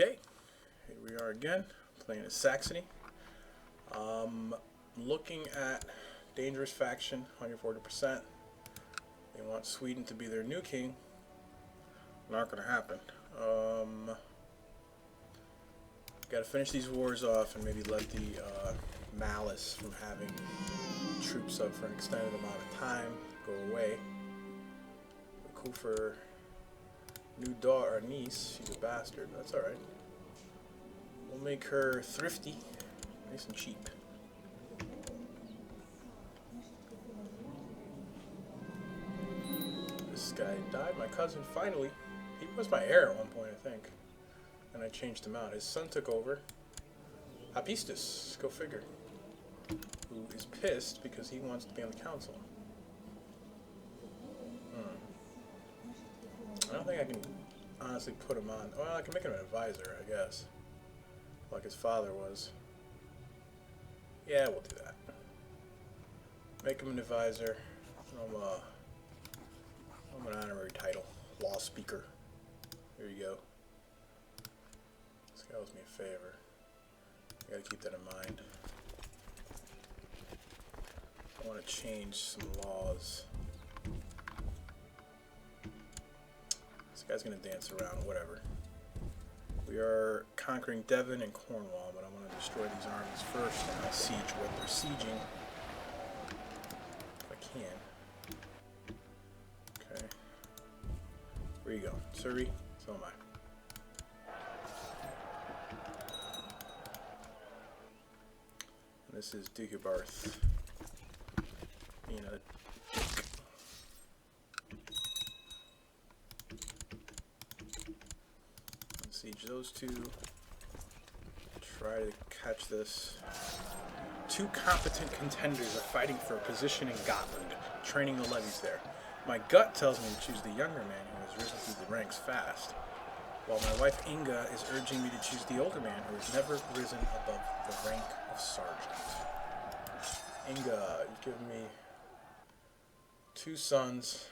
Okay, here we are again, playing as Saxony. Looking at Dangerous Faction, 140%. They want Sweden to be their new king. Not gonna happen. Gotta finish these wars off and maybe let the malice from having troops up for an extended amount of time go away. We're cool for new daughter or niece. She's a bastard. That's alright. We'll make her thrifty, nice and cheap. This guy died. My cousin finally. He was my heir at one point, I think. And I changed him out. His son took over. Apistus, go figure. Who is pissed because he wants to be on the council. I don't think I can honestly put him on. Well, I can make him an advisor, I guess. Like his father was. Yeah, we'll do that. Make him an advisor. I'm an honorary title. Law speaker. Here you go. This guy owes me a favor. I gotta keep that in mind. I want to change some laws. This guy's gonna dance around, whatever. We are conquering Devon and Cornwall, but I want to destroy these armies first, and I'll siege what they're sieging. If I can. Okay. Where you go? Surrey? So am I. And this is Duke Barth. Being a siege those two. Try to catch this. Two competent contenders are fighting for a position in Gotland, training the levies there. My gut tells me to choose the younger man who has risen through the ranks fast, while my wife Inga is urging me to choose the older man who has never risen above the rank of sergeant. Inga, you've given me two sons,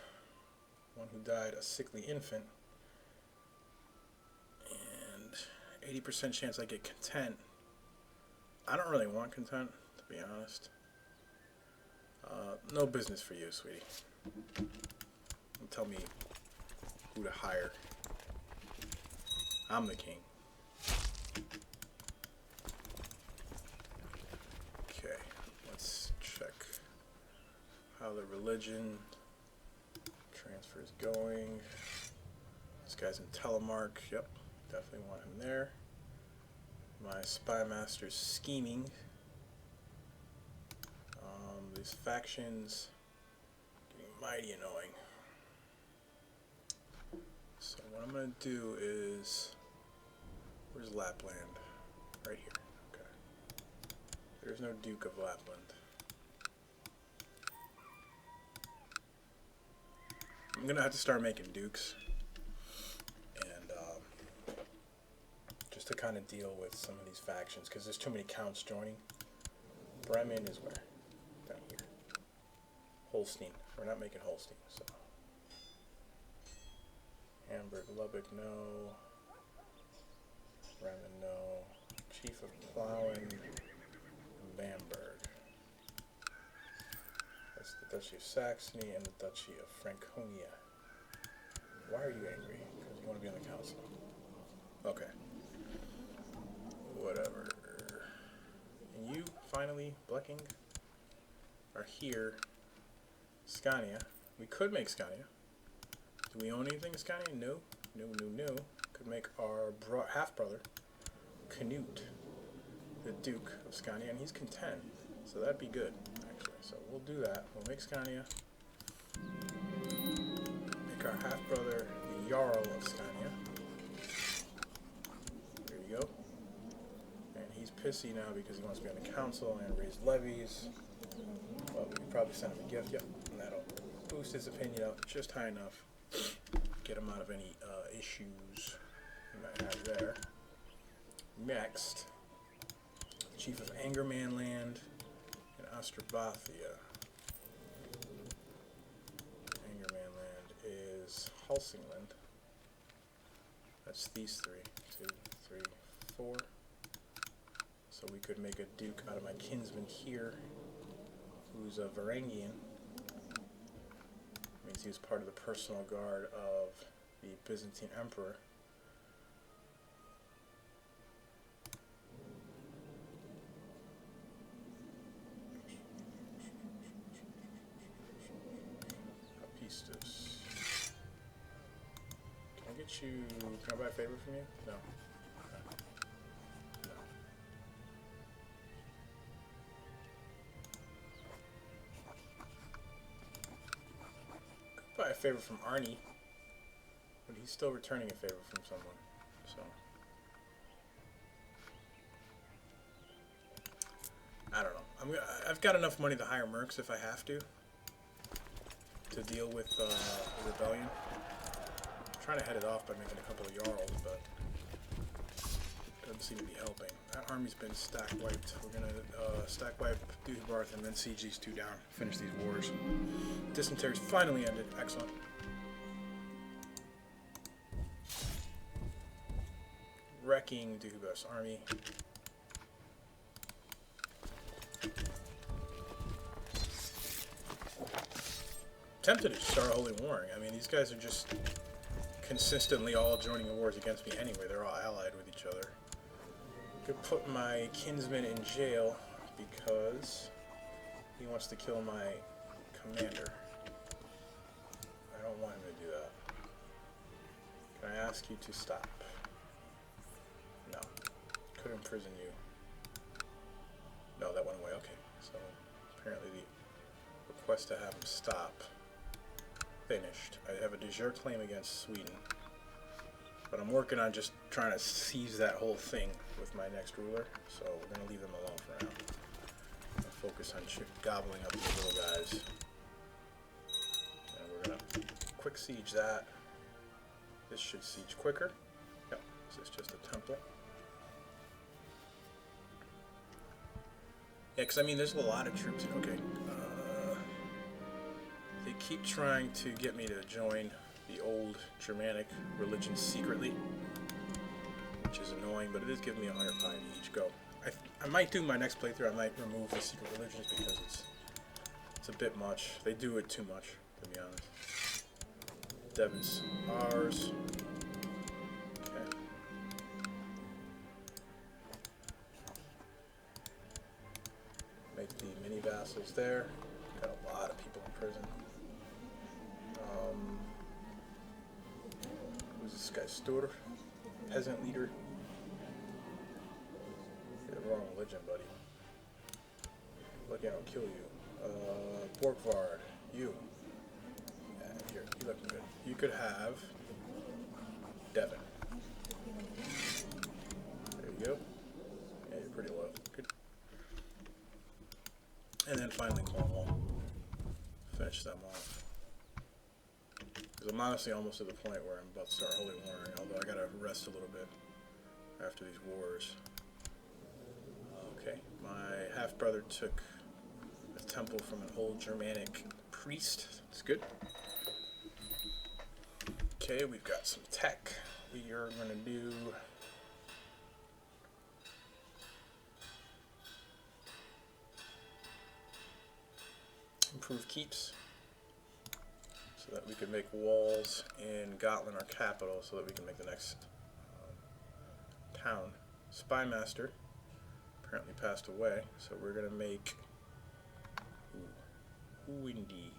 one who died a sickly infant, 80% chance I get content. I don't really want content, to be honest. No business for you, sweetie. Don't tell me who to hire. I'm the king. Okay, let's check how the religion transfer is going. This guy's in Telemark. Yep. Definitely want him there. My spy master's scheming. These factions getting mighty annoying. So what I'm gonna do is, where's Lapland? Right here. Okay. There's no Duke of Lapland. I'm gonna have to start making dukes. To kind of deal with some of these factions, because there's too many counts joining. Bremen is where? Down here. Holstein. We're not making Holstein, so. Hamburg, Lubbock, no. Bremen, no. Chief of Plauen, and Bamberg. That's the Duchy of Saxony and the Duchy of Franconia. Why are you angry? Because you want to be on the council. Okay. Whatever. And you, finally, Blecking, are here. Scania. We could make Scania. Do we own anything in Scania? No. No. Could make our half-brother, Canute, the Duke of Scania, and he's content. So that'd be good, actually. So we'll do that. We'll make Scania. Make our half-brother the Jarl of Scania. There you go. He's pissy now because he wants to be on the council and raise levies. Well, we could probably send him a gift. Yep, and that'll boost his opinion up just high enough. Get him out of any issues he might have there. Next, Chief of Angermanland and Ostrobothia. Angermanland is Helsingland. That's these three. 2, 3, 4. So we could make a duke out of my kinsman here, who's a Varangian. Means he was part of the personal guard of the Byzantine emperor. Apistos. Can I get you? Can I buy a favor from you? No. No. Could buy a favor from Arnie, but he's still returning a favor from someone. So I don't know. I've got enough money to hire mercs if I have to deal with the rebellion. I'm trying to head it off by making a couple of jarls, but it doesn't seem to be helping. That army's been stack wiped. We're gonna stack wipe Dubarth and then siege these two down. Finish these wars. Dysentery's finally ended. Excellent. Wrecking Dubarth's army. Tempted to start holy warring. I mean, these guys are just consistently all joining the wars against me anyway. They're all allied with each other. Could put my kinsman in jail because he wants to kill my commander. I don't want him to do that. Can I ask you to stop? No. Could imprison you. No, that went away. Okay. So apparently the request to have him stop finished. I have a de jure claim against Sweden, but I'm working on just trying to seize that whole thing with my next ruler, so we're going to leave them alone for now. I'll focus on gobbling up these little guys, and we're going to quick siege that. This should siege quicker. Yep, this is just a temple. Yeah, because I mean there's a lot of troops. Okay. They keep trying to get me to join the old Germanic religion secretly, which is annoying, but it is giving me 100 pi to each go. I might do my next playthrough, I might remove the secret religions because it's a bit much. They do it too much, to be honest. Devon's ours. Okay. Make the mini vassals there. Got a lot of people in prison. Who's this guy? Stur? Peasant leader? You're the wrong religion, buddy. Lucky I don't kill you. Borgvard, you. Yeah, here, you look good. You could have Devon. There you go. Yeah, you're pretty low. Good. And then finally Cornwall. Finish them off. Because I'm honestly almost at the point where I'm about to start holy warring, although I gotta rest a little bit after these wars. Okay, my half-brother took a temple from an old Germanic priest. That's good. Okay, we've got some tech. We are gonna do improve keeps, so that we can make walls in Gotland, our capital, so that we can make the next town. Spymaster apparently passed away, so we're gonna make who indeed.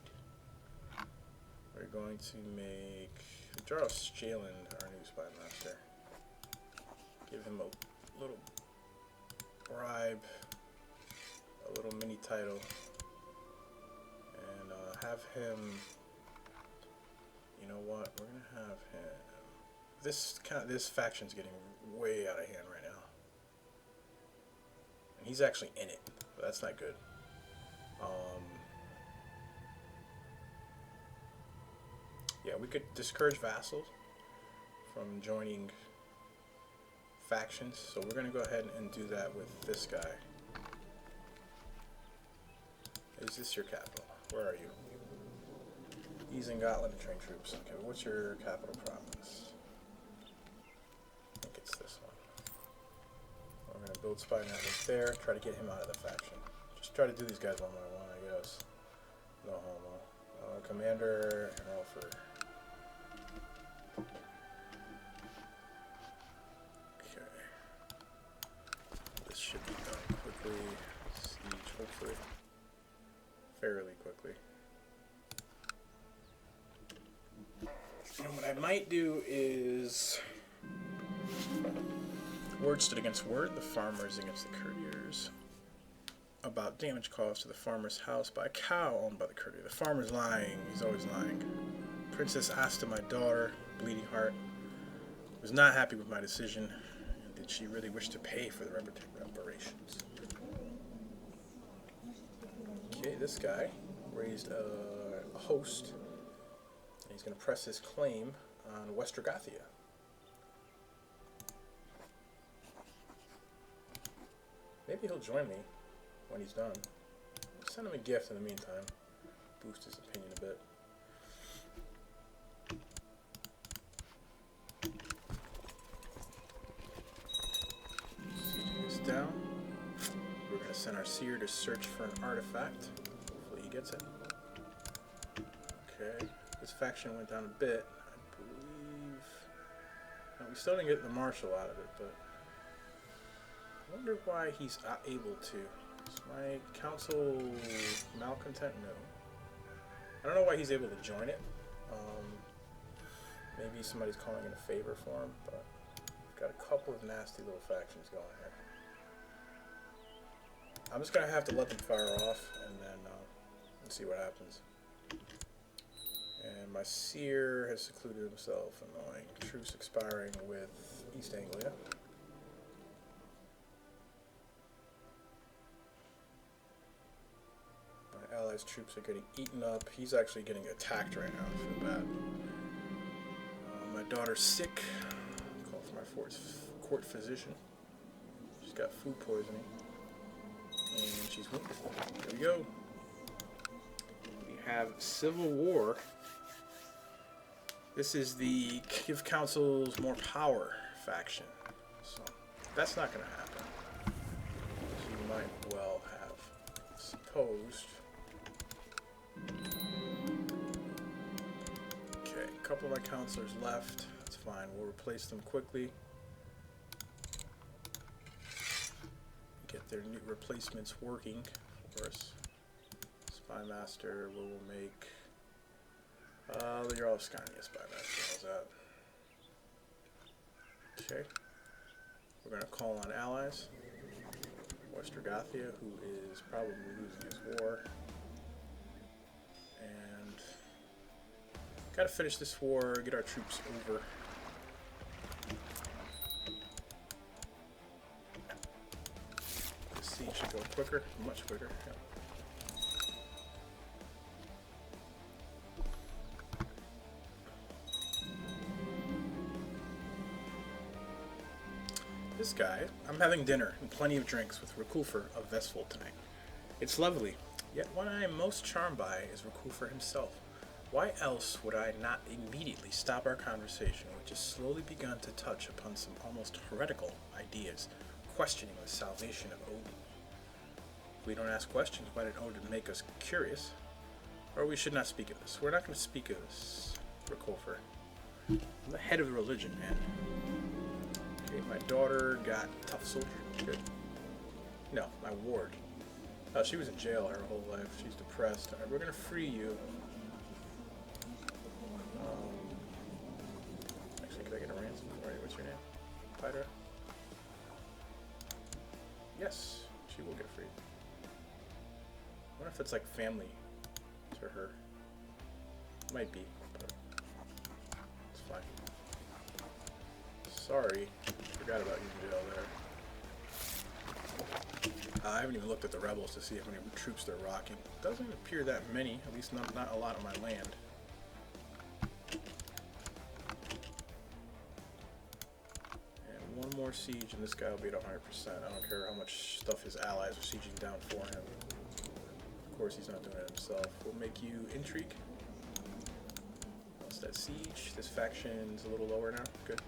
We're going to make Jarl Staland our new spymaster. Give him a little bribe, a little mini title, and have him. You know what? We're gonna have him. This faction's getting way out of hand right now, and he's actually in it. But that's not good. Yeah, we could discourage vassals from joining factions, so we're gonna go ahead and do that with this guy. Is this your capital? Where are you? He's in Gotland to train troops. Okay, what's your capital province? I think it's this one. Gold Spy Network there. Try to get him out of the faction. Just try to do these guys one by one, I guess. No homo. Commander and Alfred. Okay. This should be done quickly. Siege, hopefully. Fairly quickly. And what I might do is word stood against word, the farmers against the courtiers. About damage caused to the farmer's house by a cow owned by the courtier. The farmer's lying, he's always lying. Princess Asta, my daughter, bleeding heart, was not happy with my decision, and did she really wish to pay for the reparations? Okay, this guy raised a host, and he's going to press his claim on Westergothia. Maybe he'll join me when he's done. I'll send him a gift in the meantime. Boost his opinion a bit. Sieging this down. We're going to send our seer to search for an artifact. Hopefully he gets it. Okay. This faction went down a bit. I believe... No, we still didn't get the marshal out of it, but... I wonder why he's not able to. Is my council malcontent? No. I don't know why he's able to join it. Maybe somebody's calling in a favor for him, but we've got a couple of nasty little factions going here. I'm just going to have to let them fire off and then see what happens. And my seer has secluded himself, annoying. Truce expiring with East Anglia. Allies' troops are getting eaten up. He's actually getting attacked right now. I feel bad. My daughter's sick. Call for my court physician. She's got food poisoning. And she's wounded. There we go. We have Civil War. This is the Give Councils More Power faction. So that's not going to happen. So you might well have supposed. Okay, a couple of my counselors left. That's fine. We'll replace them quickly. Get their new replacements working for us. Spy Master, we will make... you're all Scania Spy Master. How's that? Okay. We're going to call on allies. Westergothia, who is probably losing his war. And gotta finish this war, get our troops over. The siege should go quicker, much quicker. Yeah. This guy, I'm having dinner and plenty of drinks with Rakulfer of Vestfold tonight. It's lovely. Yet what I am most charmed by is Rakulfer himself. Why else would I not immediately stop our conversation, which has slowly begun to touch upon some almost heretical ideas, questioning the salvation of Odin? If we don't ask questions, why did Odin make us curious? Or we should not speak of this. We're not going to speak of this, Rakulfer. I'm the head of the religion, man. Okay, my daughter got tough soldier. Good. No, my ward. Oh, she was in jail her whole life. She's depressed. Alright, we're gonna free you. Actually, could I get a ransom for you? What's your name? Pyra? Yes, she will get freed. I wonder if it's like family to her. Might be, but it's fine. Sorry, forgot about you in jail there. I haven't even looked at the rebels to see how many troops they're rocking. Doesn't appear that many, at least not a lot on my land. And one more siege and this guy will be at 100%. I don't care how much stuff his allies are sieging down for him. Of course he's not doing it himself. We'll make you intrigue. What's that siege? This faction's a little lower now. Good.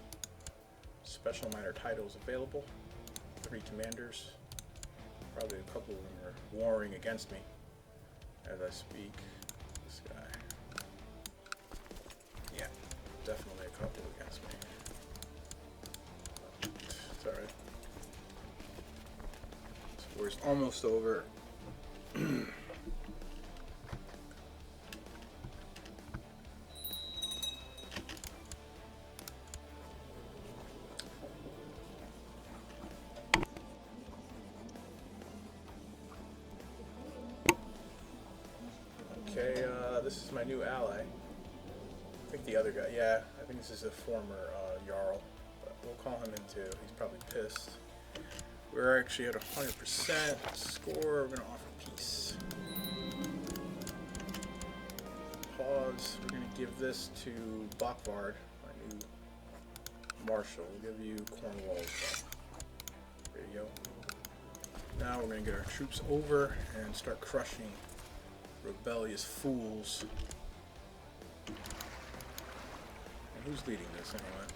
Special minor titles available. 3 commanders. Probably a couple of them are warring against me as I speak. This guy. Yeah, definitely a couple against me. It's alright. This war's almost over. Okay, this is my new ally. I think the other guy, yeah, I think this is a former Jarl, but we'll call him in too. He's probably pissed. We're actually at 100% score. We're going to offer peace. Pause. We're going to give this to Bockvard, my new marshal. We'll give you Cornwall as well. There you go. Now we're going to get our troops over and start crushing rebellious fools. And who's leading this anyway?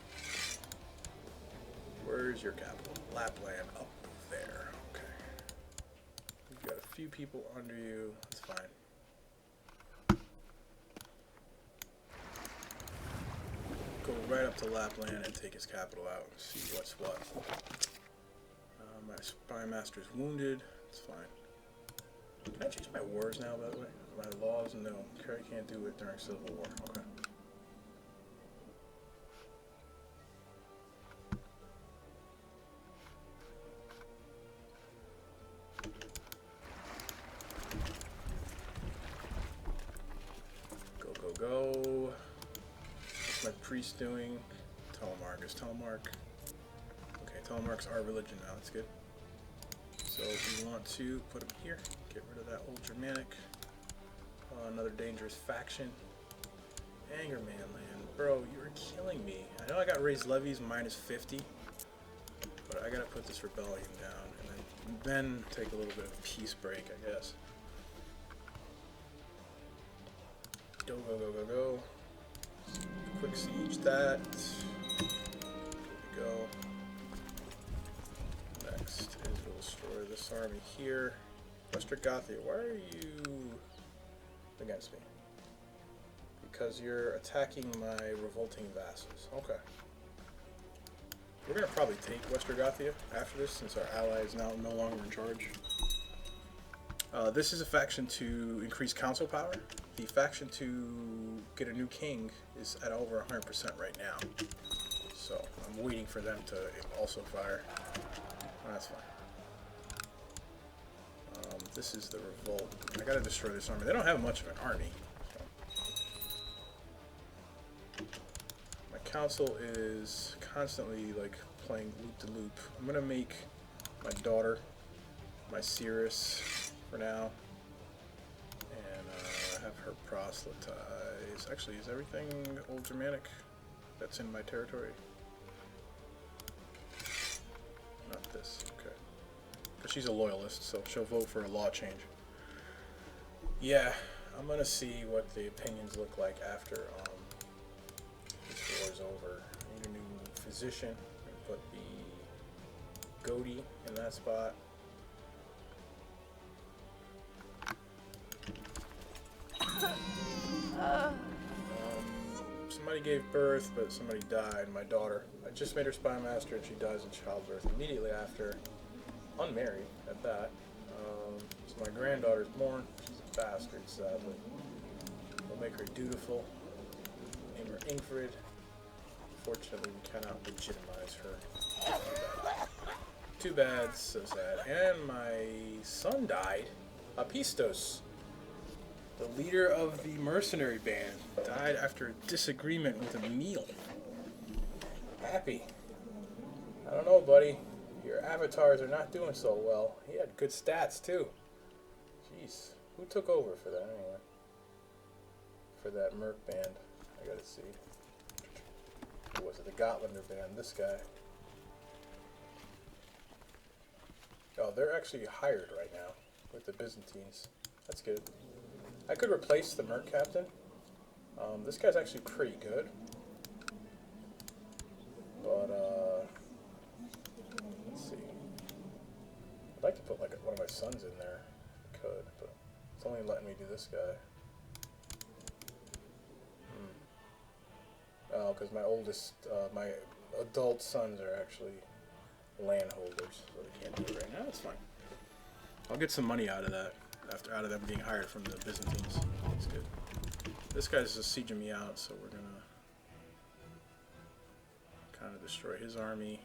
Where's your capital? Lapland, up there. Okay. You've got a few people under you. That's fine. Go right up to Lapland and take his capital out and see what's what. My spy master's wounded. It's fine. Can I change my wars now, by the way? My laws? No. I can't do it during Civil War. Okay. Go, go, go. What's my priest doing? Telemark. Is Telemark... Okay, Telemark's our religion now. That's good. So we want to put him here, get rid of that old Germanic. Another dangerous faction. Angerman land. Bro, you're killing me. I know I got raised levies -50, but I gotta put this rebellion down and then take a little bit of a peace break, I guess. Go, go, go, go, go. Quick siege that. There we go. Next is we'll destroy this army here. Westergothia, why are you against me? Because you're attacking my revolting vassals. Okay. We're going to probably take Westergothia after this since our ally is now no longer in charge. This is a faction to increase council power. The faction to get a new king is at over 100% right now. So I'm waiting for them to also fire. That's fine. This is the revolt. I gotta destroy this army. They don't have much of an army. So. My council is constantly like playing loop to loop. I'm gonna make my daughter my Cirrus for now, and have her proselytize. Actually, is everything Old Germanic that's in my territory? Not this. Okay. Because she's a loyalist, so she'll vote for a law change. Yeah, I'm gonna see what the opinions look like after this war is over. I need a new physician. I'm gonna put the Goatee in that spot. Somebody gave birth, but somebody died. My daughter. I just made her spy master, and she dies in childbirth immediately after. Unmarried at that. So my granddaughter's born. She's a bastard, sadly. We'll make her dutiful. Name her Ingrid. Unfortunately, we cannot legitimize her. Too bad, so sad. And my son died. Apistos, the leader of the mercenary band, died after a disagreement with a meal. Happy. I don't know, buddy. Your avatars are not doing so well. He had good stats, too. Jeez. Who took over for that, anyway? For that Merc band. I gotta see. Who was it? The Gotlander band. This guy. Oh, they're actually hired right now with the Byzantines. That's good. I could replace the Merc captain. This guy's actually pretty good. But, let's see. like to put like one of my sons in there. I could, but it's only letting me do this guy. Oh, because my oldest, my adult sons are actually landholders, so they can't do it right now. That's fine. I'll get some money out of that, out of them being hired from the Byzantines. That's good. This guy's just sieging me out, so we're gonna kind of destroy his army.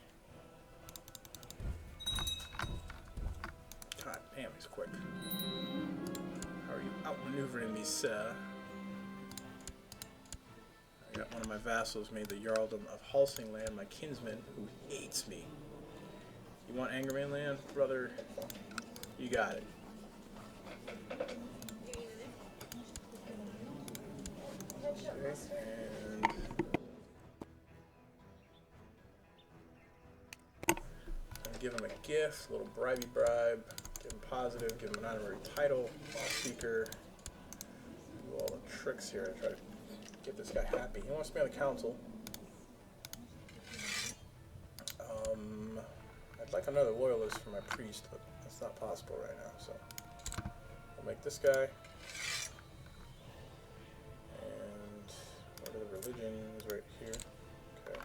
God damn, he's quick. How are you outmaneuvering me, sir? I got one of my vassals made the Jarldom of Halsingland, my kinsman, who hates me. You want Angerman land, brother? You got it. Okay, and I'm gonna give him a gift, a little bribey bribe, give him positive, give him an honorary title, law speaker, do all the tricks here to try to get this guy happy. He wants to be on the council. I'd like another loyalist for my priest, but that's not possible right now, so I'll make this guy. And what are the religions right here? Okay.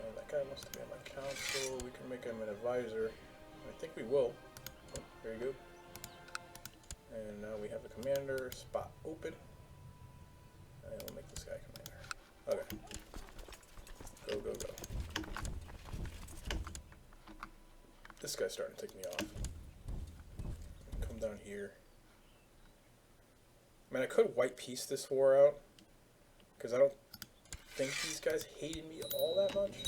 And that guy wants to be on my council. We can make him an advisor. I think we will. Oh, there you go. And now we have the commander spot open. And we'll make this guy commander. Okay. Go, go, go. This guy's starting to tick me off. Come down here. I mean, I could white piece this war out, because I don't think these guys hated me all that much.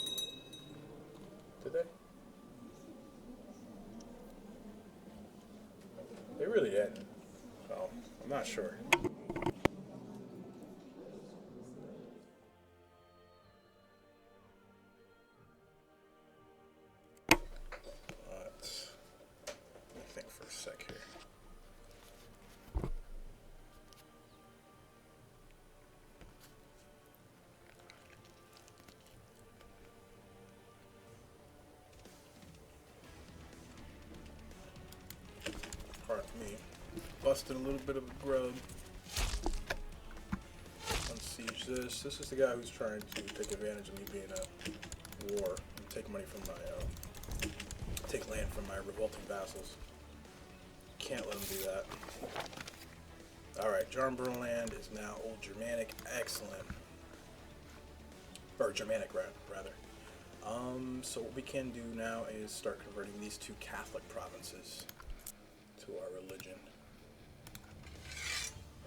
Did they? They really didn't. Well, I'm not sure. Me busted a little bit of a grub. Unsiege this. This is the guy who's trying to take advantage of me being a war and take money from my take land from my revolting vassals. Can't let him do that. Alright, Jarnborough land is now Old Germanic. Excellent. Or Germanic, rather. So what we can do now is start converting these two Catholic provinces to our religion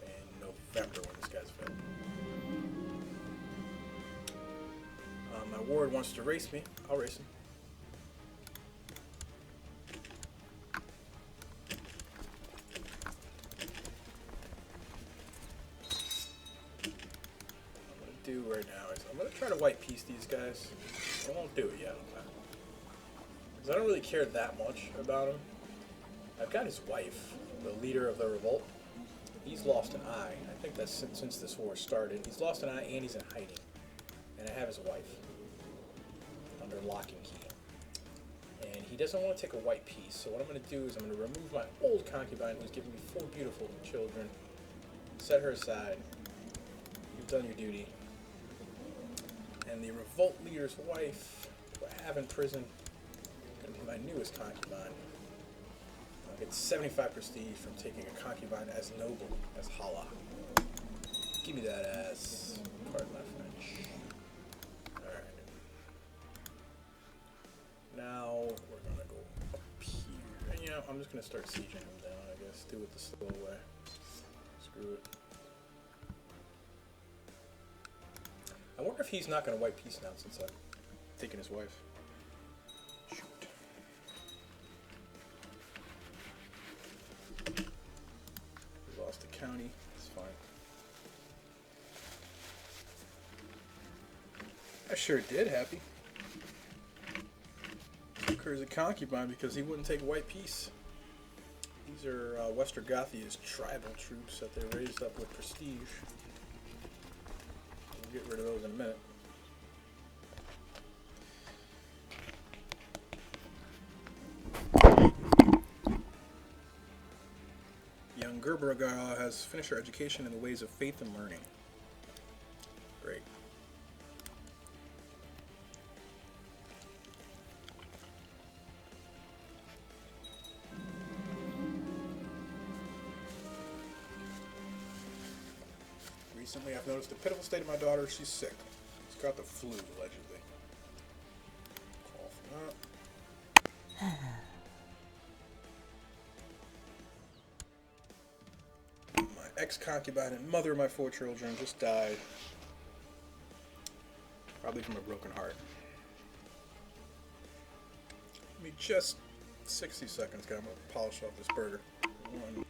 in November when this guy's available. My ward wants to race me. I'll race him. What I'm going to do right now is I'm going to try to white piece these guys. I won't do it yet. Because I don't really care that much about him. I've got his wife, the leader of the revolt. He's lost an eye. I think that's since this war started. He's lost an eye and he's in hiding. And I have his wife under lock and key. And he doesn't want to take a white piece. So what I'm going to do is I'm going to remove my old concubine who's given me 4 beautiful children. Set her aside. You've done your duty. And the revolt leader's wife, who I have in prison, is going to be my newest concubine. It's 75 prestige from taking a concubine as noble as Hala. Give me that ass. Pardon my French. Alright. Now we're gonna go up here. And you know, I'm just gonna start sieging him down, I guess. Do it the slow way. Screw it. I wonder if he's not gonna white peace now since I've taken his wife. County, it's fine. I sure did, Happy. Took her as a concubine because he wouldn't take white peace. These are Westergothia's tribal troops that they raised up with prestige. We'll get rid of those in a minute. Barbara has finished her education in the ways of faith and learning. Great. Recently, I've noticed the pitiful state of my daughter. She's sick. She's got the flu, allegedly. Call for that. My ex-concubine and mother of my 4 children just died. Probably from a broken heart. Give me just 60 seconds, guys. I'm going to polish off this burger. One.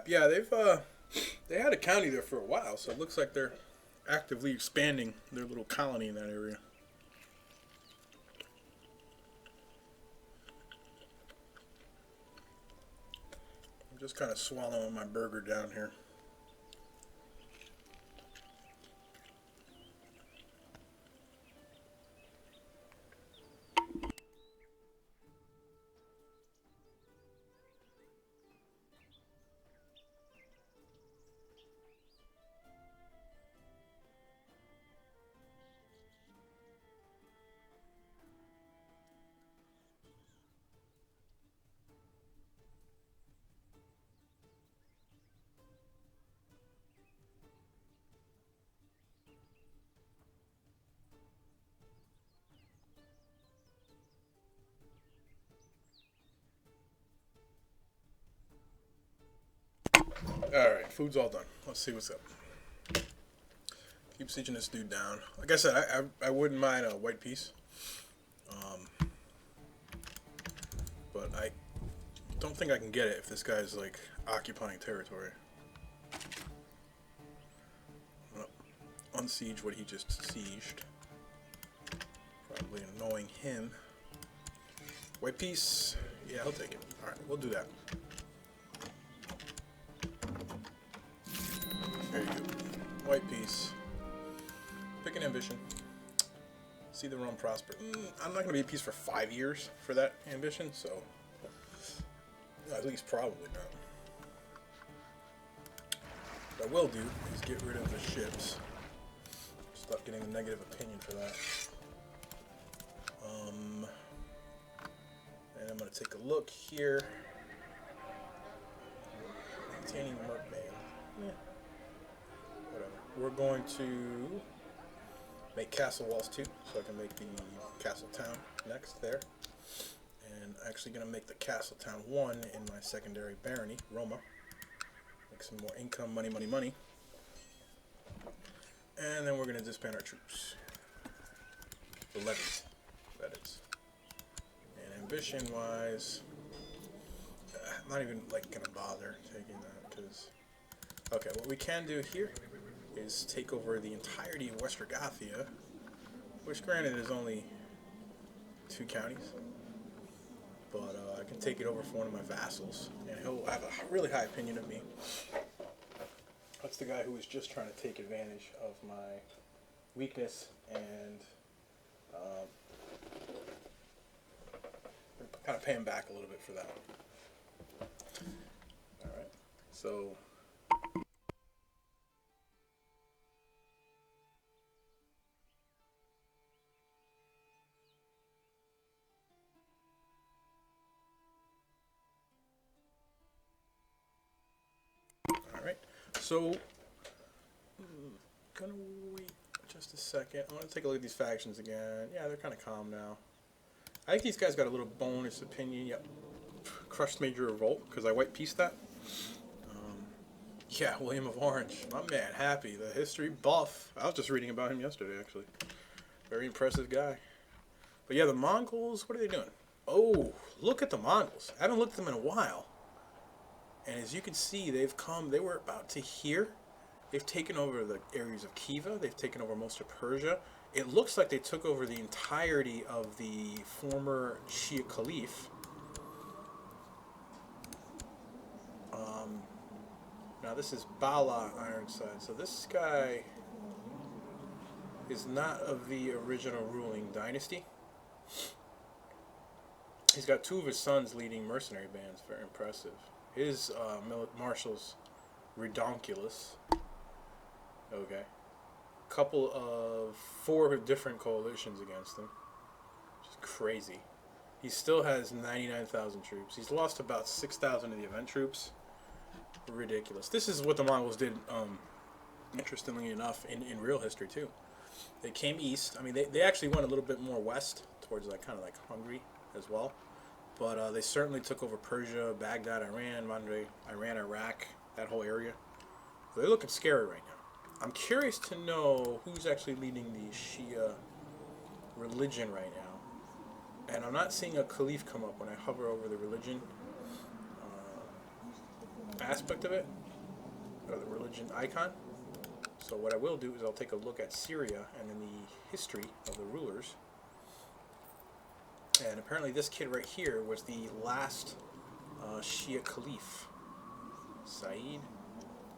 Yeah, they had a county there for a while, so it looks like they're actively expanding their little colony in that area. I'm just kind of swallowing my burger down here. Alright, food's all done. Let's see what's up. Keep sieging this dude down. Like I said, I wouldn't mind a white piece. But I don't think I can get it if this guy's like occupying territory. Well, unsiege what he just sieged. Probably annoying him. White piece. Yeah, he'll take it. Alright, we'll do that. There you go. White piece. Pick an ambition. See the realm prosper. I'm not going to be at peace for 5 years for that ambition, so at least probably not. What I will do is get rid of the ships. Stop getting a negative opinion for that. And I'm going to take a look here. Maintaining Merkman. Yeah. Whatever. We're going to make castle walls too, so I can make the castle town next there. And actually going to make the castle town 1 in my secondary barony, Roma. Make some more income, money, money, money. And then we're going to disband our troops. The levies, that is. And ambition wise, I'm not even like going to bother taking that because. Okay, what we can do here is take over the entirety of Westergothia, which granted is only 2 counties. But I can take it over for one of my vassals, and he'll have a really high opinion of me. That's the guy who was just trying to take advantage of my weakness and kind of pay him back a little bit for that. All right, so. All right, so gonna wait just a second. I want to take a look at these factions again. Yeah, they're kind of calm now. I think these guys got a little bonus opinion. Yep, crushed major revolt because I white pieced that. Yeah, William of Orange, my man, happy the history buff. I was just reading about him yesterday, actually. Very impressive guy. But yeah, the Mongols. What are they doing? Oh, look at the Mongols. I haven't looked at them in a while. And as you can see, they've come. They were about to here. They've taken over the areas of Khiva. They've taken over most of Persia. It looks like they took over the entirety of the former Shia Caliph. Now this is Bala Ironside. So this guy is not of the original ruling dynasty. He's got 2 of his sons leading mercenary bands. Very impressive. His marshal's redonkulous. Okay. Couple of 4 different coalitions against him. Just crazy. He still has 99,000 troops. He's lost about 6,000 of the event troops. Ridiculous. This is what the Mongols did, interestingly enough, in real history too. They came east. I mean, they actually went a little bit more west, towards like kind of like Hungary as well. But they certainly took over Persia, Baghdad, Iran, Iraq, that whole area. So they're looking scary right now. I'm curious to know who's actually leading the Shia religion right now. And I'm not seeing a caliph come up when I hover over the religion aspect of it, or the religion icon. So what I will do is I'll take a look at Syria and then the history of the rulers. And apparently this kid right here was the last Shia Caliph. Said. He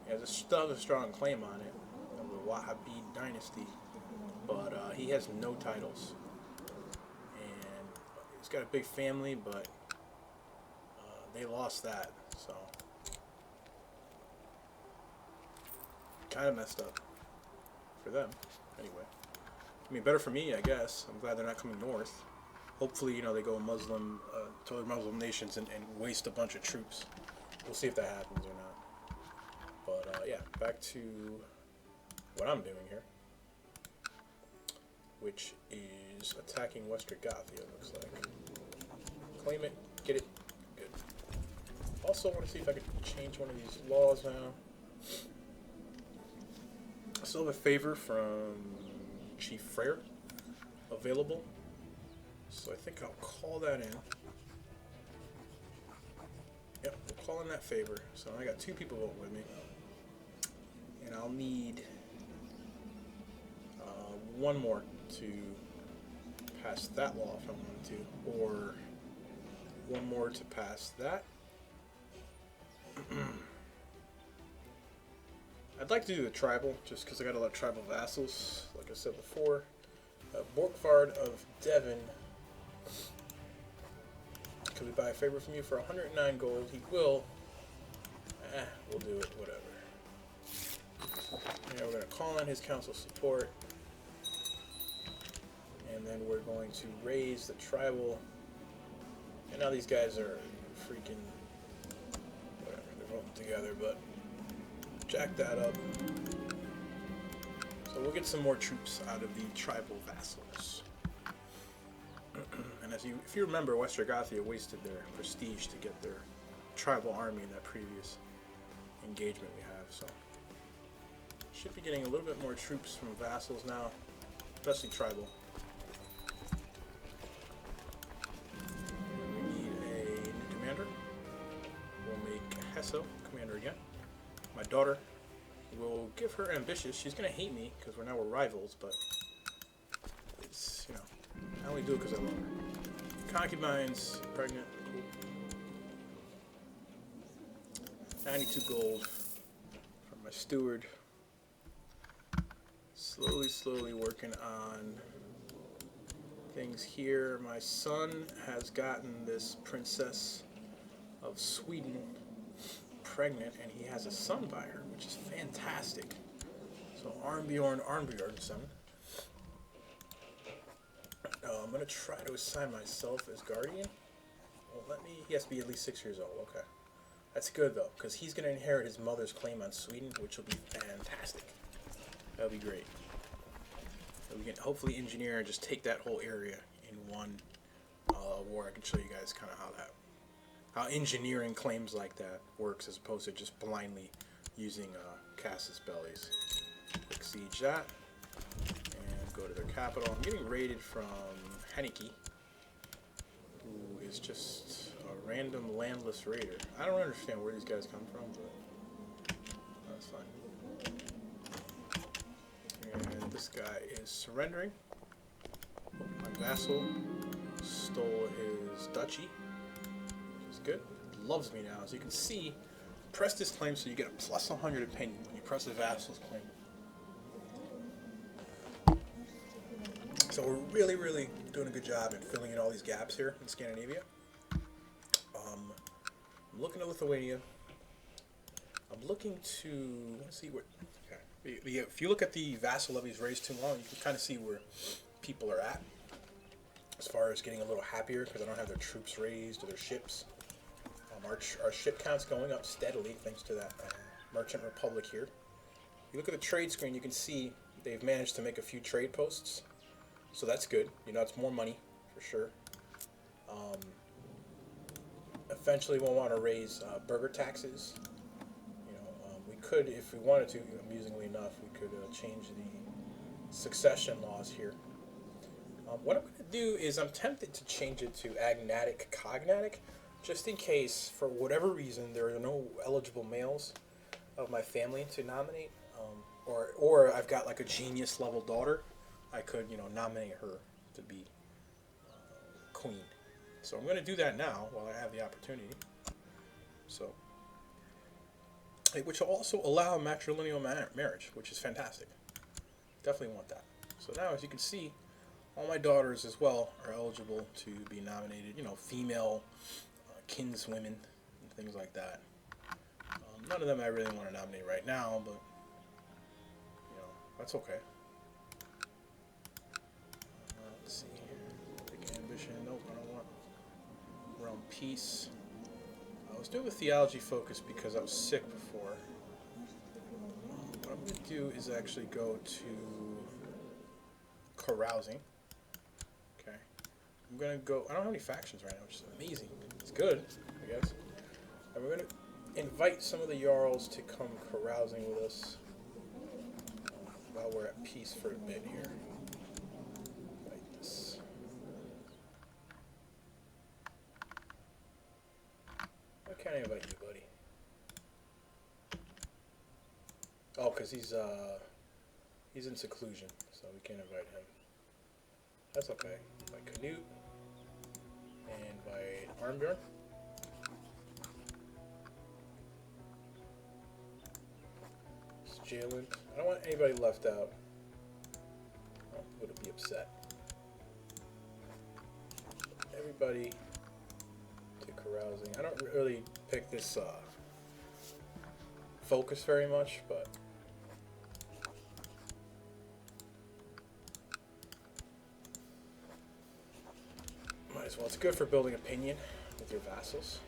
has a strong claim on it, of the Wahhabi dynasty, but he has no titles. And he's got a big family, but they lost that, so kind of messed up for them, anyway. I mean, better for me, I guess. I'm glad they're not coming north. Hopefully, they go Muslim to other Muslim nations and waste a bunch of troops. We'll see if that happens or not. But yeah, back to what I'm doing here, which is attacking Western Gothia, it looks like. Claim it, get it, good. Also, I want to see if I can change one of these laws now. I still have a favor from Chief Frere available, so I think I'll call that in. Yep, we'll call in that favor. So I got 2 people voting with me, and I'll need 1 more to pass that law if I wanted to, or 1 more to pass that. I'd like to do the tribal, just because I got a lot of tribal vassals, like I said before. Borgvard of Devon, could we buy a favor from you for 109 gold? He will. We'll do it, whatever. Yeah, we're going to call on his council support. And then we're going to raise the tribal. And now these guys are freaking, whatever, they're voting together, but jack that up. So we'll get some more troops out of the tribal vassals. And if you remember, Westergothia wasted their prestige to get their tribal army in that previous engagement we have. So should be getting a little bit more troops from vassals now, especially tribal. We need a new commander. We'll make Hesso commander again. My daughter, we'll give her ambitious. She's gonna hate me because we're rivals, but it's, I only do it because I love her. Concubines, pregnant. Cool. 92 gold from my steward. Slowly working on things here. My son has gotten this princess of Sweden pregnant, and he has a son by her, which is fantastic. So Arnbjornson. I'm gonna try to assign myself as guardian. Well, he has to be at least 6 years old. Okay, that's good though, because he's gonna inherit his mother's claim on Sweden, which will be fantastic. That'll be great. So we can hopefully engineer and just take that whole area in one war. I can show you guys kind of how engineering claims like that works, as opposed to just blindly using casus bellis. Quick siege that, and go to their capital. I'm getting raided from Henneke, who is just a random landless raider. I don't understand where these guys come from, but that's fine. And this guy is surrendering. My vassal stole his duchy, which is good. It loves me now. As you can see, press this claim so you get a plus 100 opinion when you press the vassal's claim. So we're really doing a good job in filling in all these gaps here in Scandinavia. I'm looking at Lithuania. I'm looking to, let's see what, okay. If you look at the vassal levies raised too long, you can kind of see where people are at as far as getting a little happier, because I don't have their troops raised or their ships. Our ship count's going up steadily thanks to that merchant republic here. You look at the trade screen, you can see they've managed to make a few trade posts. So that's good. You know, it's more money for sure. Eventually, we'll want to raise burger taxes. You know, we could, if we wanted to, amusingly enough, we could change the succession laws here. What I'm going to do is I'm tempted to change it to agnatic cognatic, just in case, for whatever reason, there are no eligible males of my family to nominate, or I've got like a genius level daughter. I could, you know, nominate her to be queen. So I'm going to do that now while I have the opportunity. So, which will also allow matrilineal marriage, which is fantastic. Definitely want that. So now, as you can see, all my daughters as well are eligible to be nominated. You know, female kinswomen and things like that. None of them I really want to nominate right now, but you know, that's okay. Let's see here. Big ambition. Nope, I don't want realm peace. I was doing a theology focus because I was sick before. What I'm going to do is actually go to carousing. Okay. I'm going to go. I don't have any factions right now, which is amazing. It's good, I guess. And we're going to invite some of the Jarls to come carousing with us while we're at peace for a bit here. Why can't I invite you, buddy? Oh, because he's in seclusion, so we can't invite him. That's okay. Invite Canute and invite Arnbjorn. It's Jalen. I don't want anybody left out. I want people to be upset. Everybody to carousing. I don't really pick this focus very much, but might as well. It's good for building opinion with your vassals.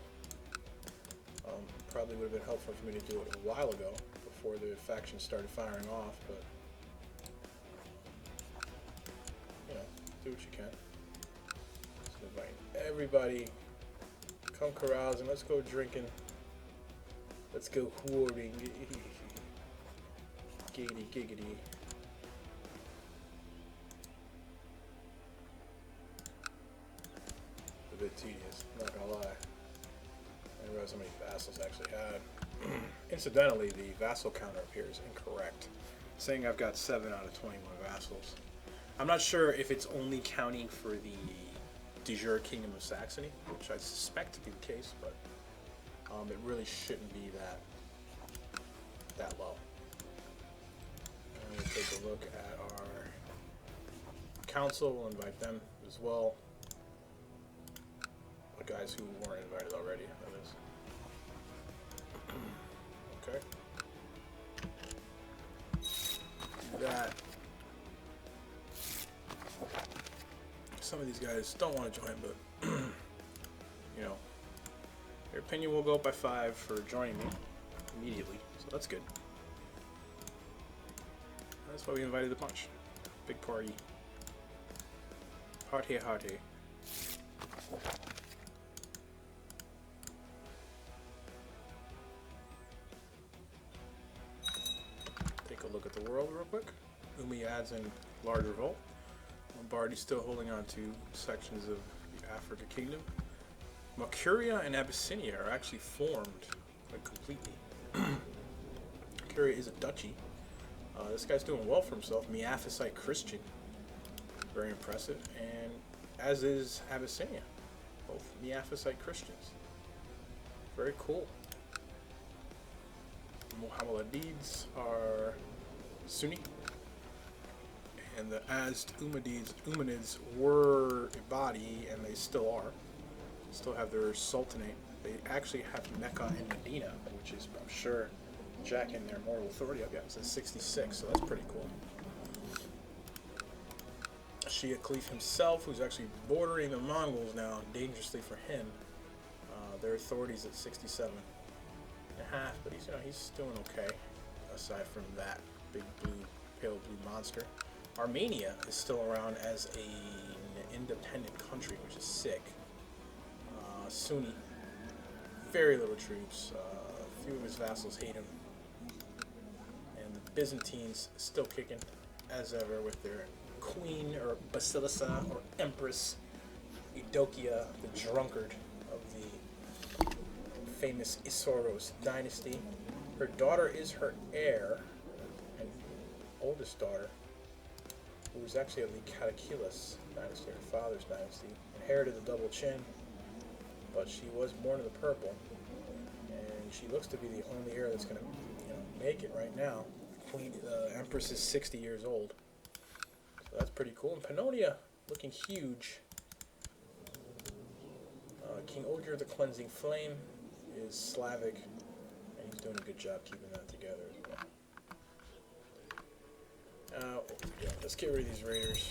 Probably would have been helpful for me to do it a while ago, before the factions started firing off, but you know, do what you can. Just invite everybody, come carousing, let's go drinking, let's go whoring, giggity giggity. A bit tedious, not gonna lie. I didn't realize how many vassals I actually had. Incidentally, the vassal counter up here is incorrect, saying I've got 7 out of 21 vassals. I'm not sure if it's only counting for the de jure Kingdom of Saxony, which I suspect to be the case, but it really shouldn't be that low. And we'll take a look at our council. We'll invite them as well. The guys who weren't invited already, that is. Okay. Do that. Some of these guys don't want to join, but you know, their opinion will go up by 5 for joining me immediately, so that's good. That's why we invited a bunch. Big party. Party, party. Take a look at the world real quick. Umi adds in large revolt. Lombardy's still holding on to sections of the Africa Kingdom. Mercuria and Abyssinia are actually formed like completely. Mercuria is a duchy. This guy's doing well for himself. Miaphysite Christian. Very impressive. And as is Abyssinia. Both Miaphysite Christians. Very cool. Mohammedids are Sunni. And the Azd Umanids were Ibadi, and they still are. Still have their sultanate. They actually have Mecca and Medina, which is, I'm sure, jacking their moral authority up. Yeah, it says 66, so that's pretty cool. Shia Khalif himself, who's actually bordering the Mongols now, dangerously for him. Their authority's at 67 and a half, but he's doing okay, aside from that big blue, pale blue monster. Armenia is still around as an independent country, which is sick. Sunni, very little troops. A few of his vassals hate him. And the Byzantines still kicking, as ever, with their queen, or Basilissa, or empress, Eudokia, the drunkard of the famous Isauros dynasty. Her daughter is her heir, and oldest daughter, who was actually of the Catakilas dynasty, her father's dynasty, inherited the double chin, but she was born of the purple, and she looks to be the only heir that's going to, make it right now. Queen, Empress is 60 years old, so that's pretty cool. And Pannonia looking huge. King Ogier, the Cleansing Flame, is Slavic, and he's doing a good job keeping that together as well. Let's get rid of these raiders.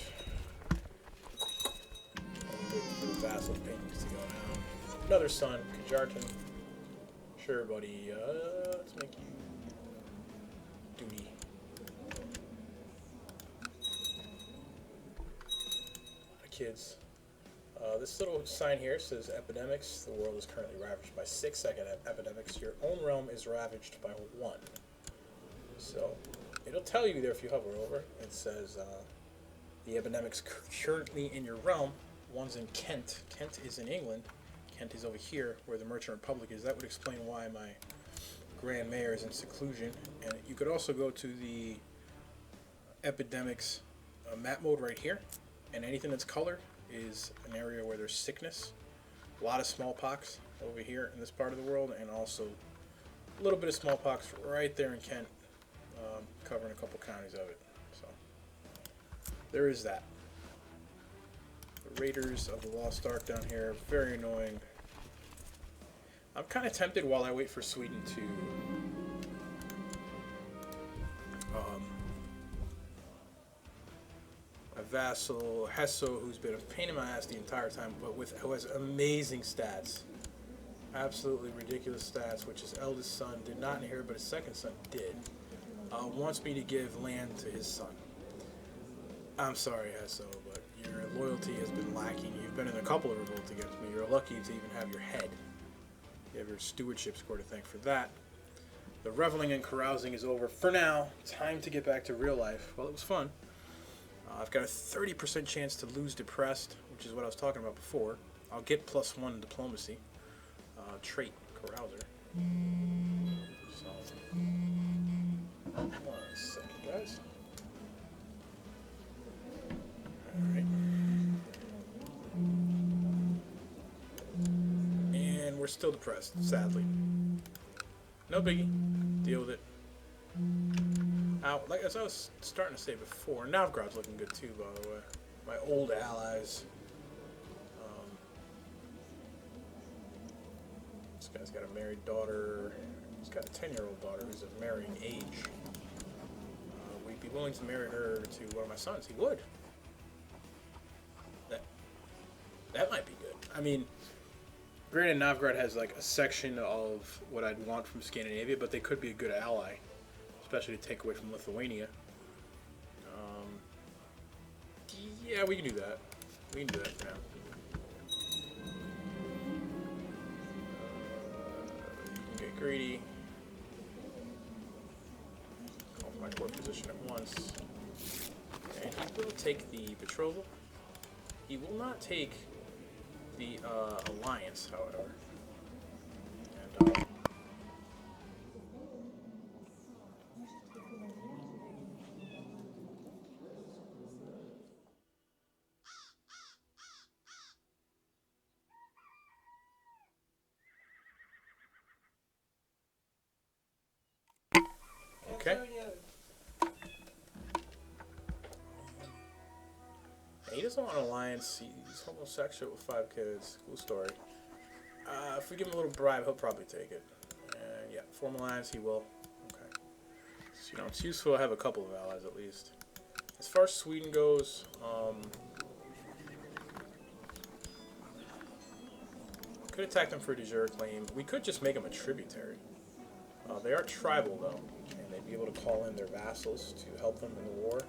Wait for the vassal paintings to go down. Another son, Kajartan. Sure, buddy. Let's make you duty. A lot of kids. This little sign here says epidemics. The world is currently ravaged by 6 epidemics. Your own realm is ravaged by 1. So it'll tell you there if you hover over. It says the epidemics currently in your realm. One's in Kent. Kent is in England. Kent is over here where the Merchant Republic is. That would explain why my Grand Mayor is in seclusion. And you could also go to the epidemics map mode right here. And anything that's colored is an area where there's sickness. A lot of smallpox over here in this part of the world, and also a little bit of smallpox right there in Kent, covering a couple counties of it. So there is that. The Raiders of the Lost Ark down here, very annoying. I'm kind of tempted while I wait for Sweden to a vassal, Hesso, who's been a pain in my ass the entire time, but who has amazing stats. Absolutely ridiculous stats, which his eldest son did not inherit, but his second son did. Wants me to give land to his son. I'm sorry, Hesso, but your loyalty has been lacking. You've been in a couple of revolts against me. You're lucky to even have your head. You have your stewardship score to thank for that. The reveling and carousing is over for now. Time to get back to real life. Well, it was fun. I've got a 30% chance to lose depressed, which is what I was talking about before. I'll get +1 in diplomacy. Trait, carouser. So, 1 second, guys. Alright. we're still depressed, sadly. No biggie. Deal with it. Now, like as I was starting to say before, Novgorod's looking good too, by the way. My old allies. This guy's got a married daughter. He's got a 10-year-old daughter who's of marrying age. We'd be willing to marry her to one of my sons. He would. That might be good. I mean, granted, Novgorod has like a section of what I'd want from Scandinavia, but they could be a good ally, especially to take away from Lithuania. Yeah, we can do that. We can do that for now. You can get greedy. Call for my core position at once. And he will take the betrothal. He will not take the alliance, however. And, okay. He doesn't want an alliance. He's homosexual with 5 kids. Cool story. If we give him a little bribe, he'll probably take it. And yeah, form alliance, he will. Okay. So, you know, it's useful to have a couple of allies at least. As far as Sweden goes, could attack them for a de jure claim. We could just make them a tributary. They are tribal though, and they'd be able to call in their vassals to help them in the war,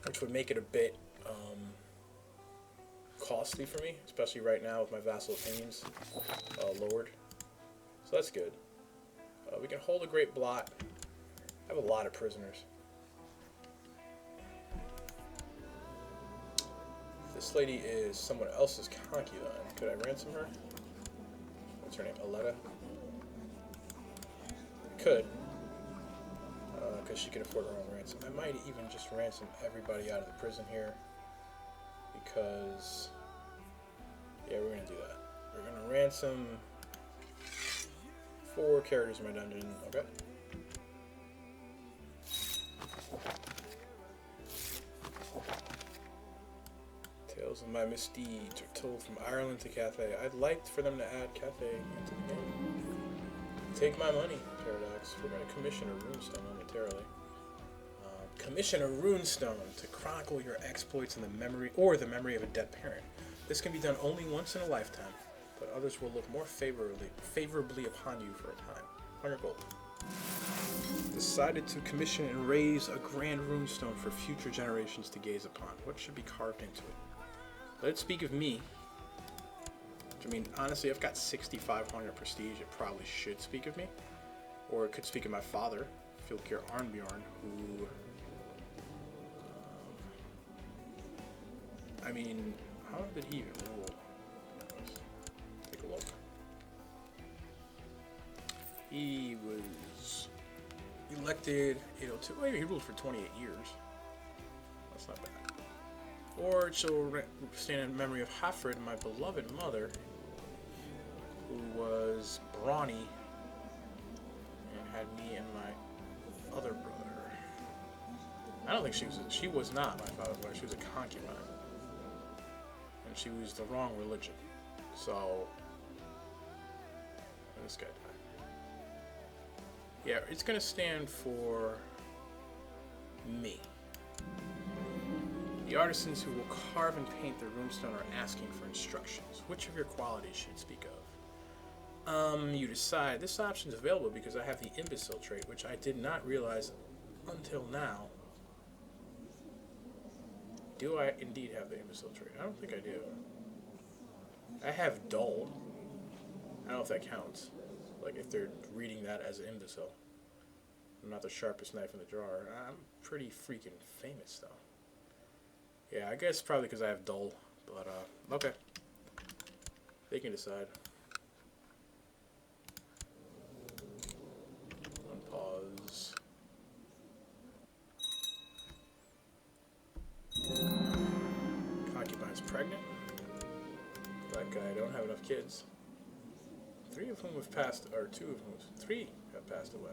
which would make it a bit costly for me, especially right now with my vassal opinions lowered. So that's good. We can hold a great blot. I have a lot of prisoners. This lady is someone else's concubine. Could I ransom her? What's her name? Aletta? Could. Because she can afford her own ransom. I might even just ransom everybody out of the prison here. Because, yeah, we're going to do that. We're going to ransom 4 characters in my dungeon. Okay. Tales of my misdeeds are told from Ireland to Cathay. I'd like for them to add Cathay into the game. Take my money, Paradox. We're going to commission a runestone momentarily. Commission a runestone to chronicle your exploits in the memory of a dead parent. This can be done only once in a lifetime, but others will look more favorably upon you for a time. 100 gold. Decided to commission and raise a grand runestone for future generations to gaze upon. What should be carved into it? Let it speak of me. I mean, honestly, I've got 6,500 prestige. It probably should speak of me. Or it could speak of my father, Fylkir Arnbjorn, who... I mean, how did he even rule? Let's take a look. He was elected 802. Well, he ruled for 28 years. That's not bad. Or it shall stand in memory of Hafred, my beloved mother, who was brawny and had me and my other brother. I don't think she was not my father's wife. She was a concubine. And she was the wrong religion. So, this guy died. Yeah, it's going to stand for me. The artisans who will carve and paint the runestone are asking for instructions. Which of your qualities should speak of? You decide. This option is available because I have the imbecile trait, which I did not realize until now. Do I indeed have the imbecile trait? I don't think I do. I have dull. I don't know if that counts. Like, if they're reading that as imbecile. I'm not the sharpest knife in the drawer. I'm pretty freaking famous, though. Yeah, I guess probably because I have dull. But, okay. They can decide. Unpause. Concubine's pregnant. Click. I don't have enough kids. Three of whom have passed, or two of whom, three have passed away.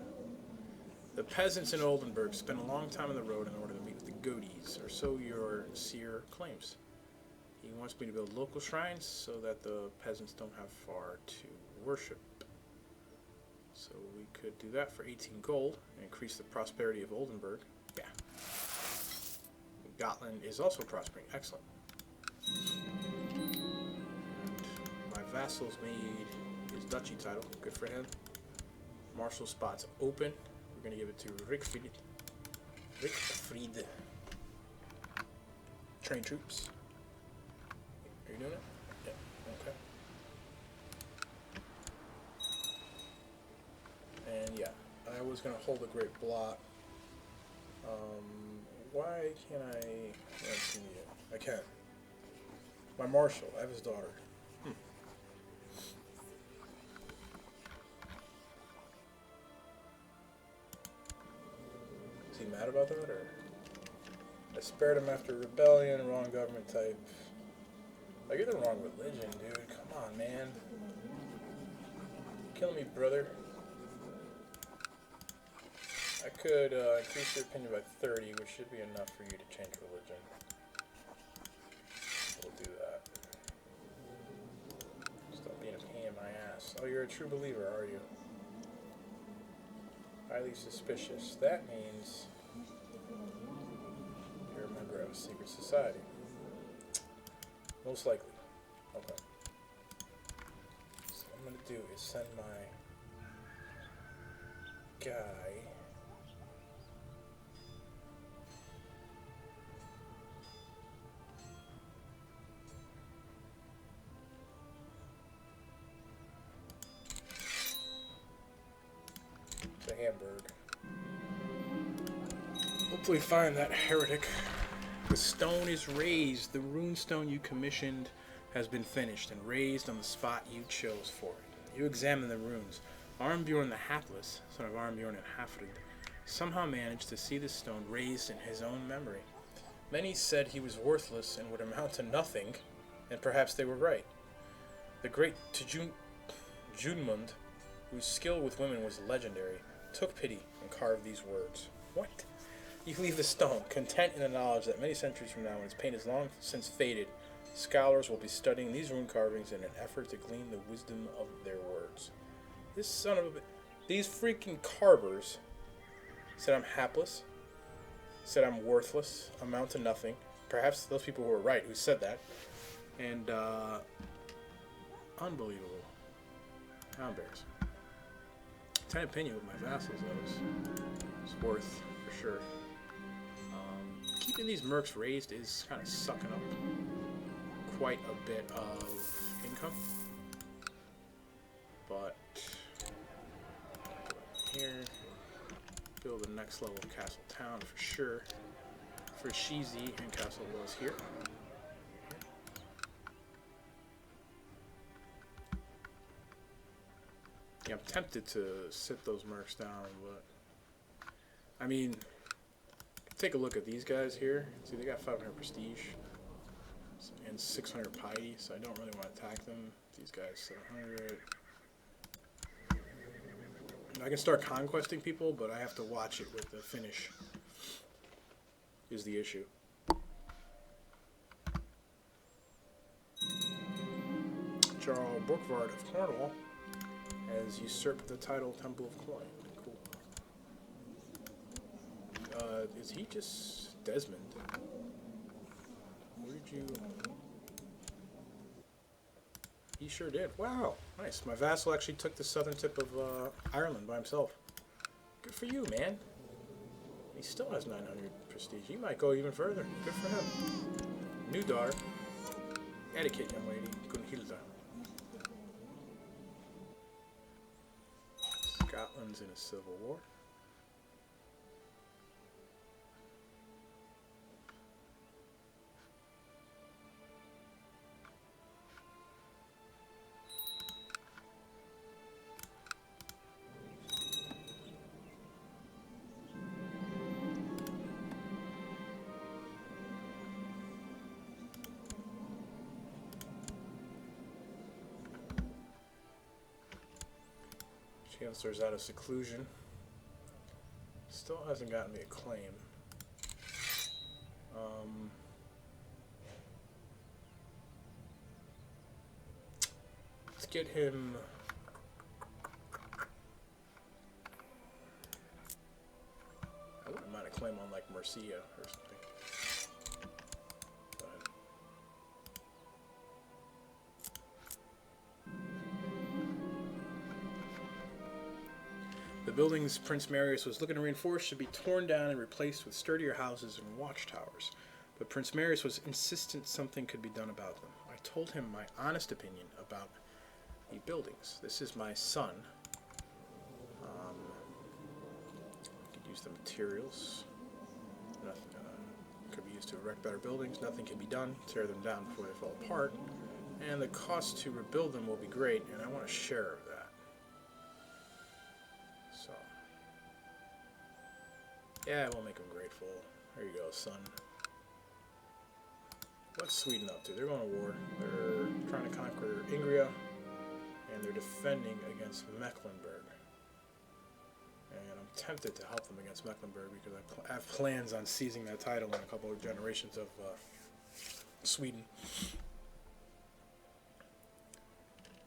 The peasants in Oldenburg spent a long time on the road in order to meet with the Goatees, or so your seer claims. He wants me to build local shrines so that the peasants don't have far to worship. So we could do that for 18 gold and increase the prosperity of Oldenburg. Yeah. Gotland is also prospering. Excellent. And my vassal's made his duchy title. Good for him. Marshal spot's open. We're going to give it to Rickfried. Rickfried. Train troops. Are you doing it? Yeah. Okay. And yeah, I was going to hold a great block. Why can't I? I can't. My marshal, I have his daughter. Is he mad about that, or? I spared him after rebellion, wrong government type. Like, you're the wrong religion, dude. Come on, man. Kill me, brother. I could increase your opinion by 30, which should be enough for you to change religion. We'll do that. Stop being a pain in my ass. Oh, you're a true believer, are you? Highly suspicious. That means you're a member of a secret society. Most likely. Okay. So what I'm going to do is send my guy to Hamburg. Hopefully find that heretic. The stone is raised. The rune stone you commissioned has been finished and raised on the spot you chose for it. You examine the runes. Armbjorn the Hapless, son of Armbjorn and Hafrid, somehow managed to see the stone raised in his own memory. Many said he was worthless and would amount to nothing, and perhaps they were right. The great Judmund, whose skill with women was legendary, took pity and carved these words. What? You leave the stone, content in the knowledge that many centuries from now, when its paint is long since faded, scholars will be studying these rune carvings in an effort to glean the wisdom of their words. This son of a... These freaking carvers said I'm hapless, said I'm worthless, amount to nothing. Perhaps those people who were right, who said that. And, unbelievable. How embarrassing. 10 opinion with my vassals, though, is worth, for sure. Keeping these mercs raised is kind of sucking up quite a bit of income. But here, build the next level of Castle Town for sure. For Shizi and Castle was here. Yeah, I'm tempted to sit those mercs down, but I mean, take a look at these guys here. See, they got 500 prestige and 600 piety, so I don't really want to attack them. These guys 700. I can start conquesting people, but I have to watch it with the finish. Is the issue. Jarl Borkvard of Cornwall has usurped the title Temple of Coin. Cool. Is he just Desmond? Where did you... He sure did. Wow, nice. My vassal actually took the southern tip of Ireland by himself. Good for you, man. He still has 900 prestige. He might go even further. Good for him. New daughter. Etiquette, young lady. Gunhilda. Scotland's in a civil war. Chancellor's out of seclusion. Still hasn't gotten me a claim. Let's get him. I wouldn't mind a claim on like Murcia or something. The buildings Prince Marius was looking to reinforce should be torn down and replaced with sturdier houses and watchtowers. But Prince Marius was insistent something could be done about them. I told him my honest opinion about the buildings. This is my son. Could use the materials. Nothing could be used to erect better buildings. Nothing can be done. Tear them down before they fall apart. And the cost to rebuild them will be great, and I want a share of that. So, yeah, we'll make them grateful. There you go, son. What's Sweden up to? They're going to war. They're trying to conquer Ingria, and they're defending against Mecklenburg. And I'm tempted to help them against Mecklenburg because I have plans on seizing that title in a couple of generations of Sweden.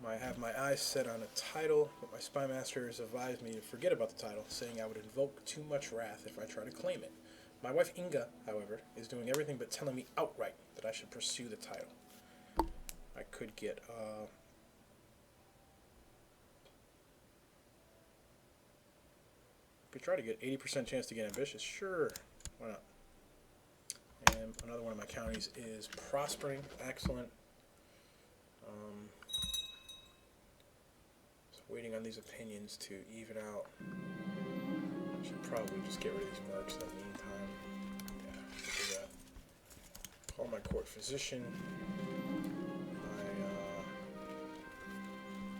I have my eyes set on a title, but my spy master has advised me to forget about the title, saying I would invoke too much wrath if I try to claim it. My wife Inga, however, is doing everything but telling me outright that I should pursue the title. I could get, could try to get 80% chance to get ambitious. Sure, why not? And another one of my counties is prospering. Excellent. Waiting on these opinions to even out. I should probably just get rid of these mercs in the meantime. Yeah, do that. Call my court physician. My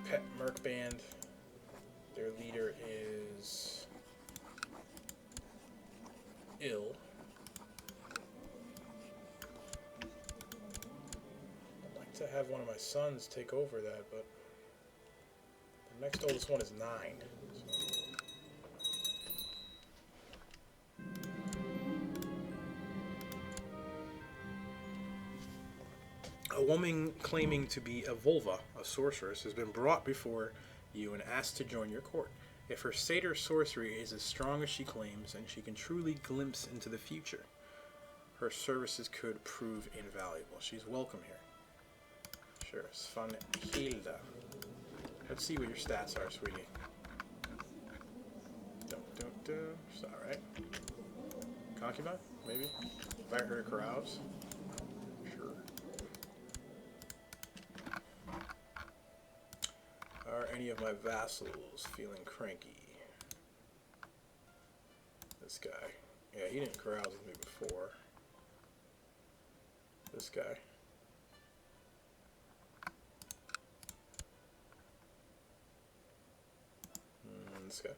pet merc band. Their leader is ill. I'd like to have one of my sons take over that, but the next oldest one is 9. So. A woman claiming to be a vulva, a sorceress, has been brought before you and asked to join your court. If her satyr sorcery is as strong as she claims, and she can truly glimpse into the future, her services could prove invaluable. She's welcome here. Sure, Svanhilda. Let's see what your stats are, sweetie. It's alright. Concubine? Maybe? Invite her to carouse? Sure. Are any of my vassals feeling cranky? This guy. Yeah, he didn't carouse with me before. This guy. This guy.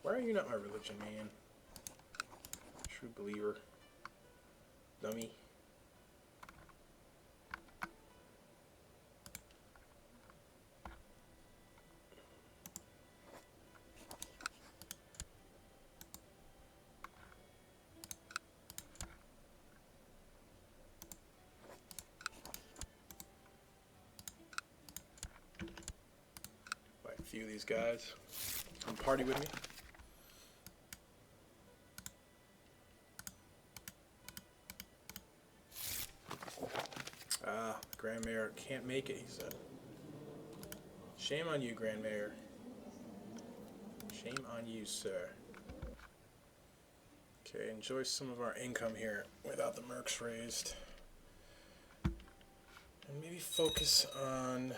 Why are you not my religion, man? True believer. Dummy. Like a few of these guys. Come party with me. Grand Mayor can't make it, he said. Shame on you, Grand Mayor. Shame on you, sir. Okay, enjoy some of our income here without the mercs raised. And maybe focus on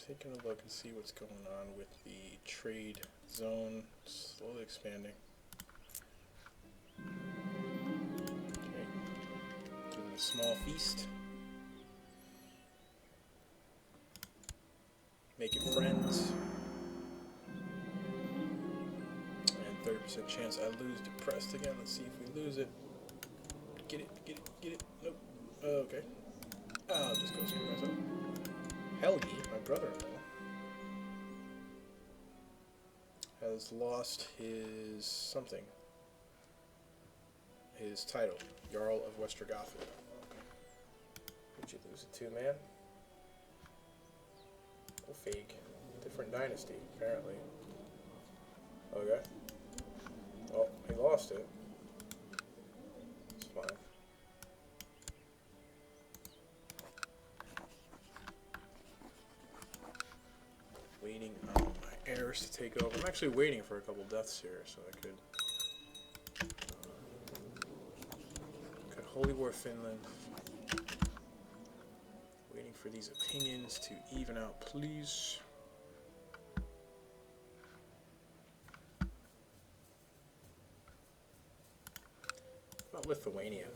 taking a look and see what's going on with the trade zone. Slowly expanding. Okay. Doing a small feast. Making friends. And 30% chance I lose depressed again. Let's see if we lose it. Get it. Nope. Okay. I'll just go screw myself. Helgi, my brother-in-law. has lost his something. His title, Jarl of Wester Gotland. Would you lose it to, man? Oh, fake. Different dynasty, apparently. Okay. Oh, he lost it. It's fine. Waiting on my heirs to take over. I'm actually waiting for a couple deaths here, so I could Holy War Finland. Waiting for these opinions to even out, please. What about Lithuania?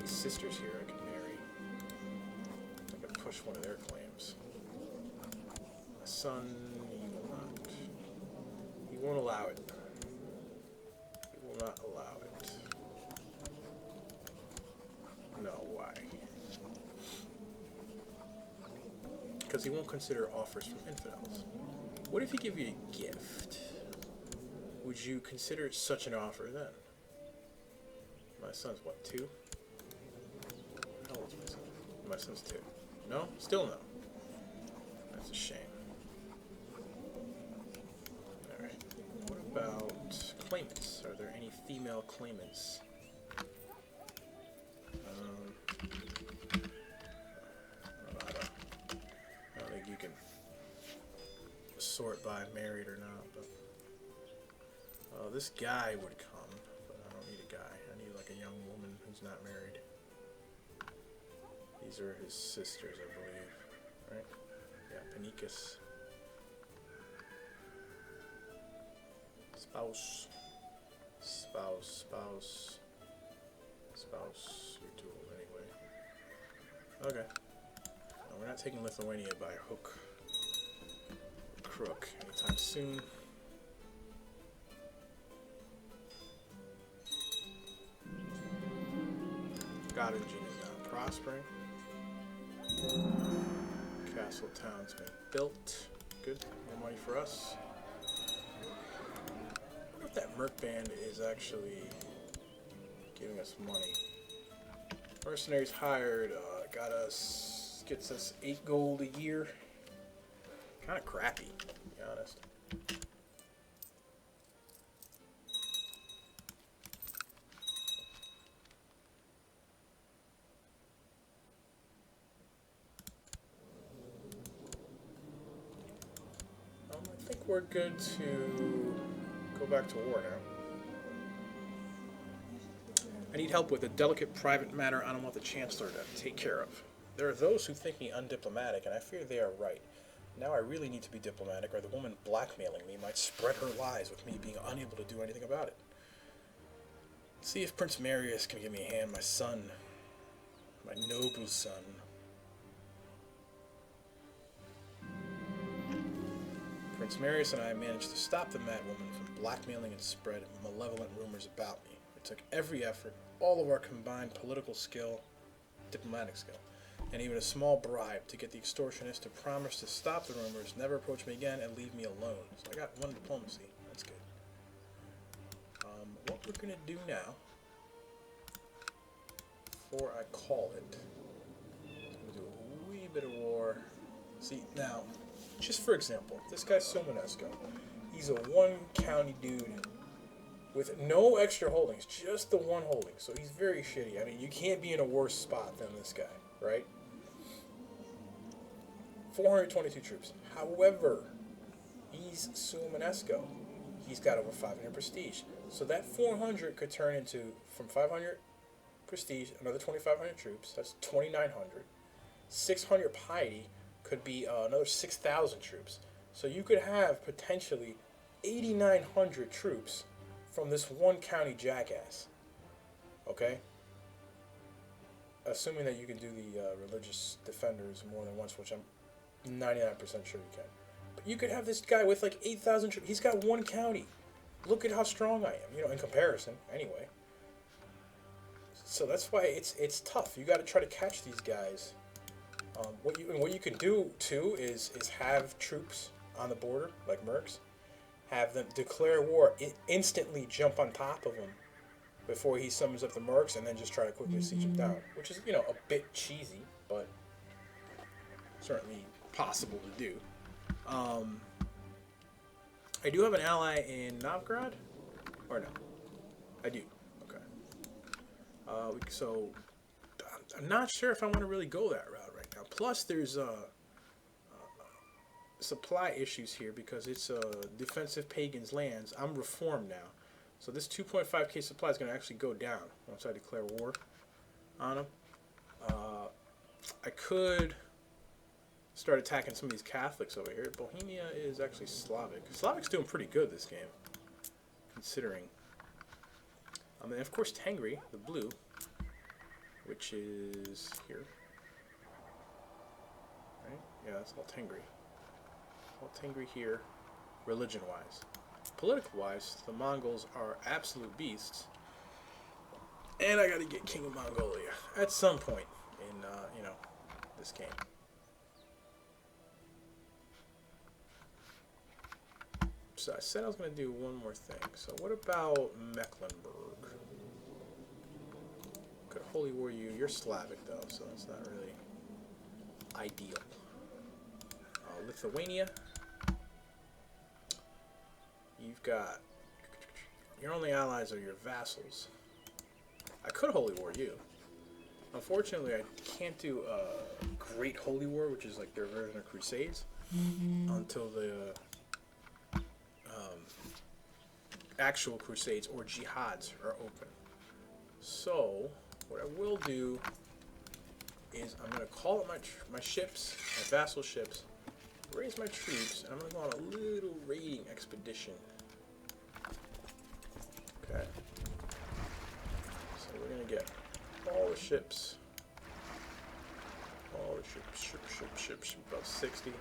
These sisters here I could marry. I could push one of their claims. My son, he will not. He won't allow it. He will not allow it. No, why? Because he won't consider offers from infidels. What if he give you a gift? Would you consider such an offer then? My son's what, 2? How old is my son? My son's 2. No? Still no. That's a shame. Alright. What about claimants? Are there any female claimants? I don't think you can sort by married or not, but this guy would come, but I don't need a guy. I need like a young woman who's not married. These are his sisters, I believe, right? Yeah, Panicus. Spouse. You're too old anyway. Okay. No, we're not taking Lithuania by hook or crook anytime soon. Gotland is now prospering. Castle town's been built. Good. More money for us. I wonder if that merc band is actually giving us money. Mercenaries hired. Gets us 8 gold a year. Kind of crappy, to be honest. I think we're good to go back to war now. I need help with a delicate private matter I don't want the Chancellor to take care of. There are those who think me undiplomatic, and I fear they are right. Now I really need to be diplomatic, or the woman blackmailing me might spread her lies with me being unable to do anything about it. Let's see if Prince Marius can give me a hand, my son. My noble son. Prince Marius and I managed to stop the mad woman from blackmailing and spread malevolent rumors about me. It took every effort, all of our combined political skill, diplomatic skill, and even a small bribe to get the extortionist to promise to stop the rumors, never approach me again, and leave me alone. So I got 1 diplomacy. That's good. What we're going to do now, before I call it, I'm going to do a wee bit of war. See, now, just for example, this guy Somanesco, he's a 1-county dude with no extra holdings, just the 1 holding. So he's very shitty. I mean, you can't be in a worse spot than this guy, right? 422 troops. However, he's Somanesco. He's got over 500 prestige. So that 400 could turn into, from 500 prestige, another 2,500 troops. That's 2,900. 600 piety could be another 6,000 troops. So you could have potentially 8,900 troops from this 1-county jackass. Okay? Assuming that you can do the religious defenders more than once, which I'm 99% sure you can. But you could have this guy with like 8,000 troops. He's got 1 county. Look at how strong I am, you know, in comparison, anyway. So that's why it's tough. You got to try to catch these guys. What you can do too is have troops on the border, like mercs, have them declare war, instantly jump on top of him before he summons up the mercs, and then just try to quickly siege him down. Which is, a bit cheesy, but certainly possible to do. I do have an ally in Novgorod? Or no? I do. Okay. So, I'm not sure if I want to really go that route right now. Plus, there's supply issues here because it's defensive pagans lands. I'm reformed now. So this 2.5k supply is going to actually go down once I declare war on them. I could start attacking some of these Catholics over here. Bohemia is actually Slavic. Slavic's doing pretty good this game, considering. And of course Tengri, the blue, which is here. Right? Yeah, that's all Tengri. All Tengri here, religion-wise. Political-wise, the Mongols are absolute beasts. And I gotta get King of Mongolia at some point in, this game. So I said I was going to do one more thing. So what about Mecklenburg? Could Holy War you. You're Slavic, though, so that's not really ideal. Lithuania. You've got... Your only allies are your vassals. I could Holy War you. Unfortunately, I can't do Great Holy War, which is like their version of Crusades, until the actual Crusades or Jihads are open. So, what I will do is I'm going to call up my ships, my vassal ships, raise my troops, and I'm going to go on a little raiding expedition. Okay. So we're going to get all the ships. All the ships, about 60.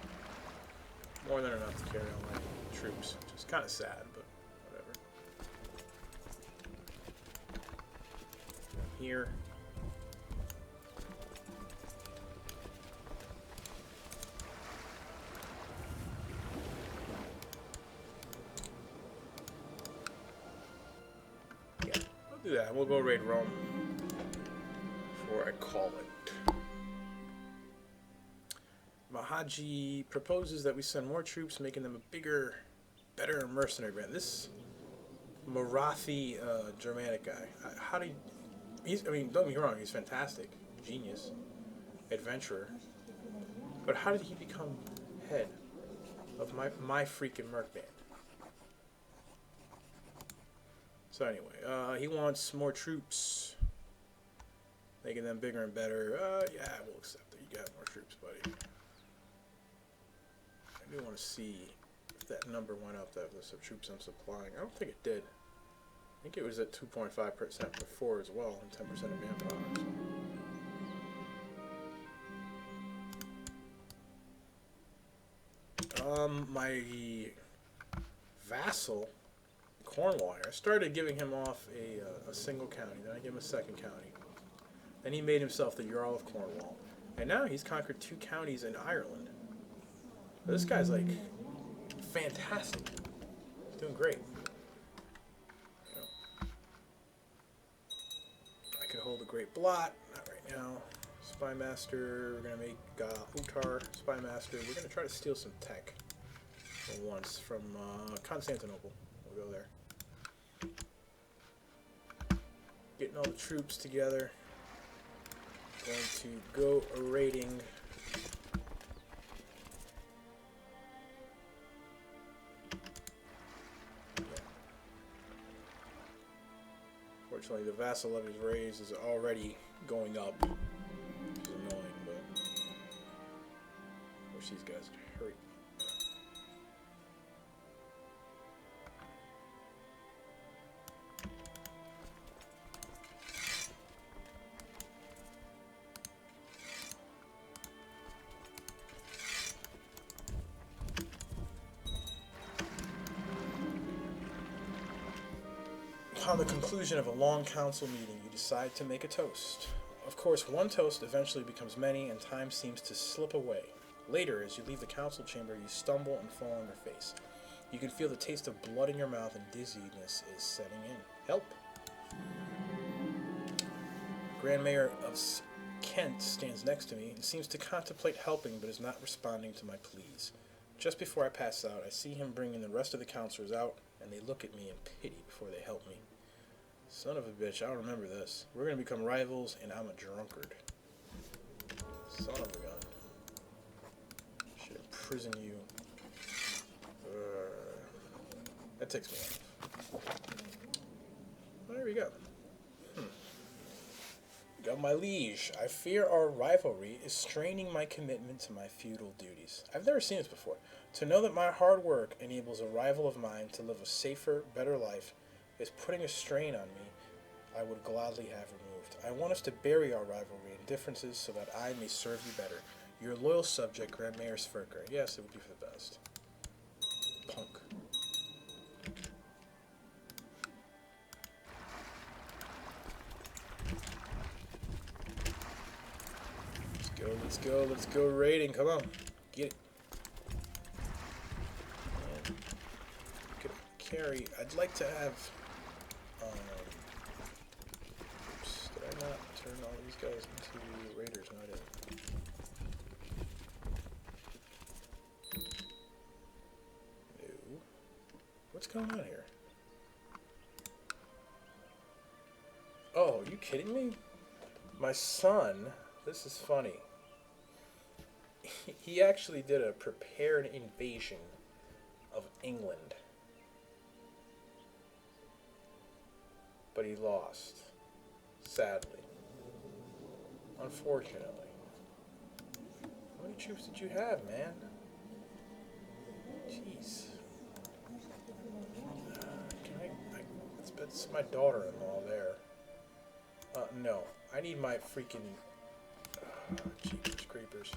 More than enough to carry on my troops, which is kind of sad, but whatever. Here. Yeah, we'll do that. We'll go raid Rome before I call it. Mahaji proposes that we send more troops, making them a bigger, better mercenary band. This Marathi Germanic guy, how do you... don't get me wrong, he's fantastic. Genius. Adventurer. But how did he become head of my freaking merc band? So anyway, he wants more troops, making them bigger and better. Yeah, we'll accept it. You got more troops, buddy. I do want to see if that number went up, that list of troops I'm supplying. I don't think it did. I think it was at 2.5% before as well, and 10% of manpower. So. My vassal, Cornwall, I started giving him off a single county, then I gave him a second county. Then he made himself the Jarl of Cornwall. And now he's conquered 2 counties in Ireland. This guy's like fantastic. He's doing great. I could hold a Great Blot, not right now. Spy Master, we're gonna make Utar Spy Master. We're gonna try to steal some tech for once from Constantinople. We'll go there. Getting all the troops together. Going to go raiding. Fortunately, the vassal levy's raise is already going up, which is annoying, but I wish these guys would hurry. Upon the conclusion of a long council meeting, you decide to make a toast. Of course, one toast eventually becomes many, and time seems to slip away. Later, as you leave the council chamber, you stumble and fall on your face. You can feel the taste of blood in your mouth and dizziness is setting in. Help! Grand Mayor of Kent stands next to me and seems to contemplate helping but is not responding to my pleas. Just before I pass out, I see him bringing the rest of the counselors out, and they look at me in pity before they help me. Son of a bitch, I'll remember this. We're going to become rivals, and I'm a drunkard. Son of a gun. Should imprison you. That takes me off. There we go. Go, my liege. I fear our rivalry is straining my commitment to my feudal duties. I've never seen this before. To know that my hard work enables a rival of mine to live a safer, better life is putting a strain on me I would gladly have removed. I want us to bury our rivalry and differences so that I may serve you better. Your loyal subject, Grand Mayor Sverker. Yes, it would be for the best. Punk. Let's go raiding. Come on. Get it. And carry. I'd like to have... oops, did I not turn all these guys into raiders? No, I didn't. No. What's going on here? Oh, are you kidding me? My son... This is funny. He actually did a prepared invasion of England. But he lost. Sadly. Unfortunately. How many troops did you have, man? Jeez. That's my daughter-in-law there. No. I need my freaking... Jeepers creepers.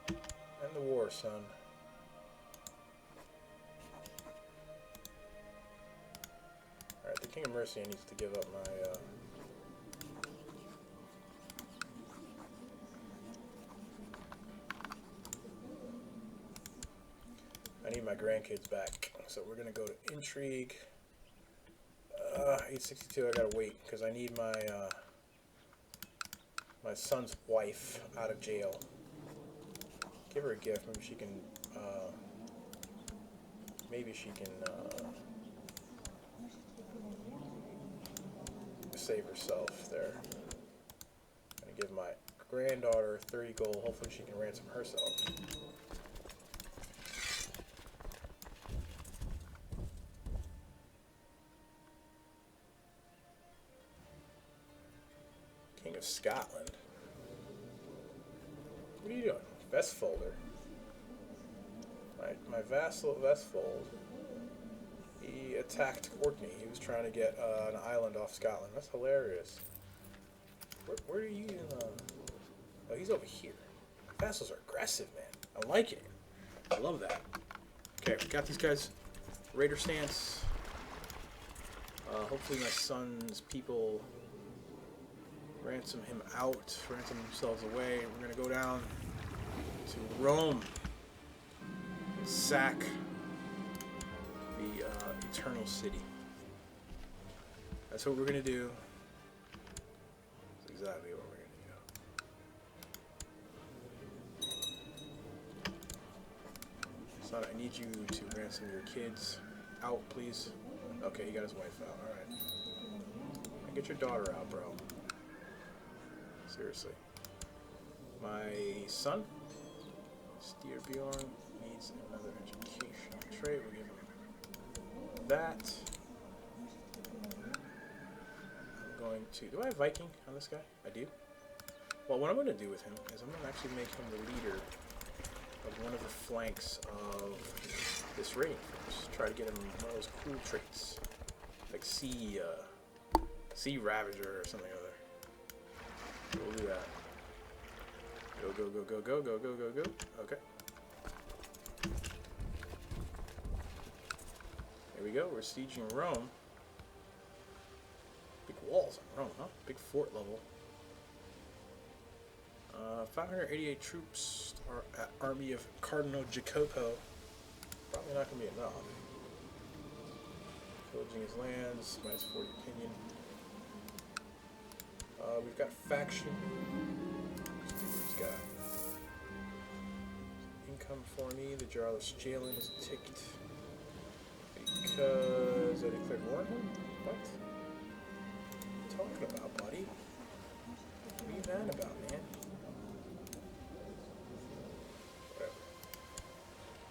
End the war, son. Alright, the King of Mercia needs to give up my, I need my grandkids back. So we're gonna go to Intrigue. 862, I gotta wait, because I need my, my son's wife out of jail. Give her a gift. Maybe she can save herself there. I'm gonna give my granddaughter 30 gold. Hopefully she can ransom herself. King of Scotland. What are you doing? Vestfolder. My vassal Vestfold. He attacked Orkney. He was trying to get an island off Scotland. That's hilarious. Where are you? Oh, he's over here. Vassals are aggressive, man. I'm liking it. I love that. Okay, we got these guys. Raider stance. Hopefully my son's people ransom him out, ransom themselves away. We're going to go down to Rome and sack the Eternal City. That's what we're going to do. That's exactly what we're going to do. Son, I need you to ransom your kids out, please. Okay, he got his wife out. Alright. Get your daughter out, bro. Seriously. My son, Styrbjorn, needs another education trait. We'll give him that. I'm going to... Do I have Viking on this guy? I do. Well, what I'm going to do with him is I'm going to actually make him the leader of one of the flanks of this raiding force. Try to get him one of those cool traits. Like Sea Ravager or something other. We'll do that. Go, go, go, go, go, go, go, go, go. Okay. There we go. We're sieging Rome. Big walls in Rome, huh? Big fort level. 588 troops are at Army of Cardinal Jacopo. Probably not going to be enough. Pillaging his lands, minus 40 opinion. We've got faction. He's got income for me. The Jarl's Jalen is ticked because I declared war on him? What? What are you talking about, buddy? What are you mad about, man?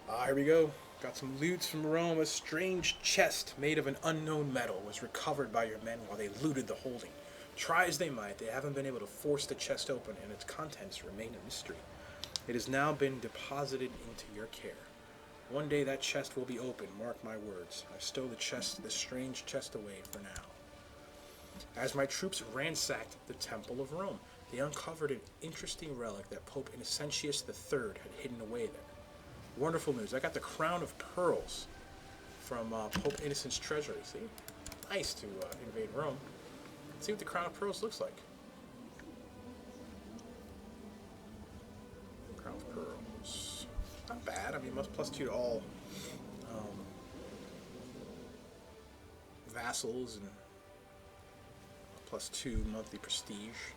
Whatever. Here we go. Got some loots from Rome. A strange chest made of an unknown metal was recovered by your men while they looted the holding. Try as they might, they haven't been able to force the chest open, and its contents remain a mystery. It has now been deposited into your care. One day that chest will be open, mark my words. I stow this strange chest away for now. As my troops ransacked the Temple of Rome, they uncovered an interesting relic that Pope Innocentius III had hidden away there. Wonderful news. I got the Crown of Pearls from Pope Innocent's treasury. See? Nice to invade Rome. Let's see what the Crown of Pearls looks like. Crown of Pearls. Not bad. I mean, +2 to all vassals and +2 monthly prestige.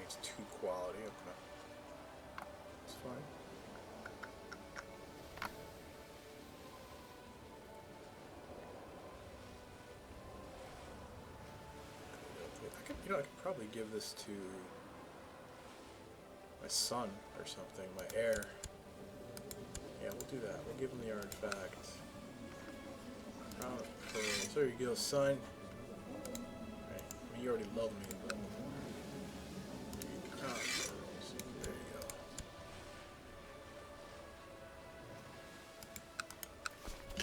It's 2 quality, okay. That's fine. I could probably give this to my son or something, my heir. Yeah, we'll do that. We'll give him the artifact. Crown of Pearls. There you go, son. Right. I mean, you already love me, but... Crown of Pearls. There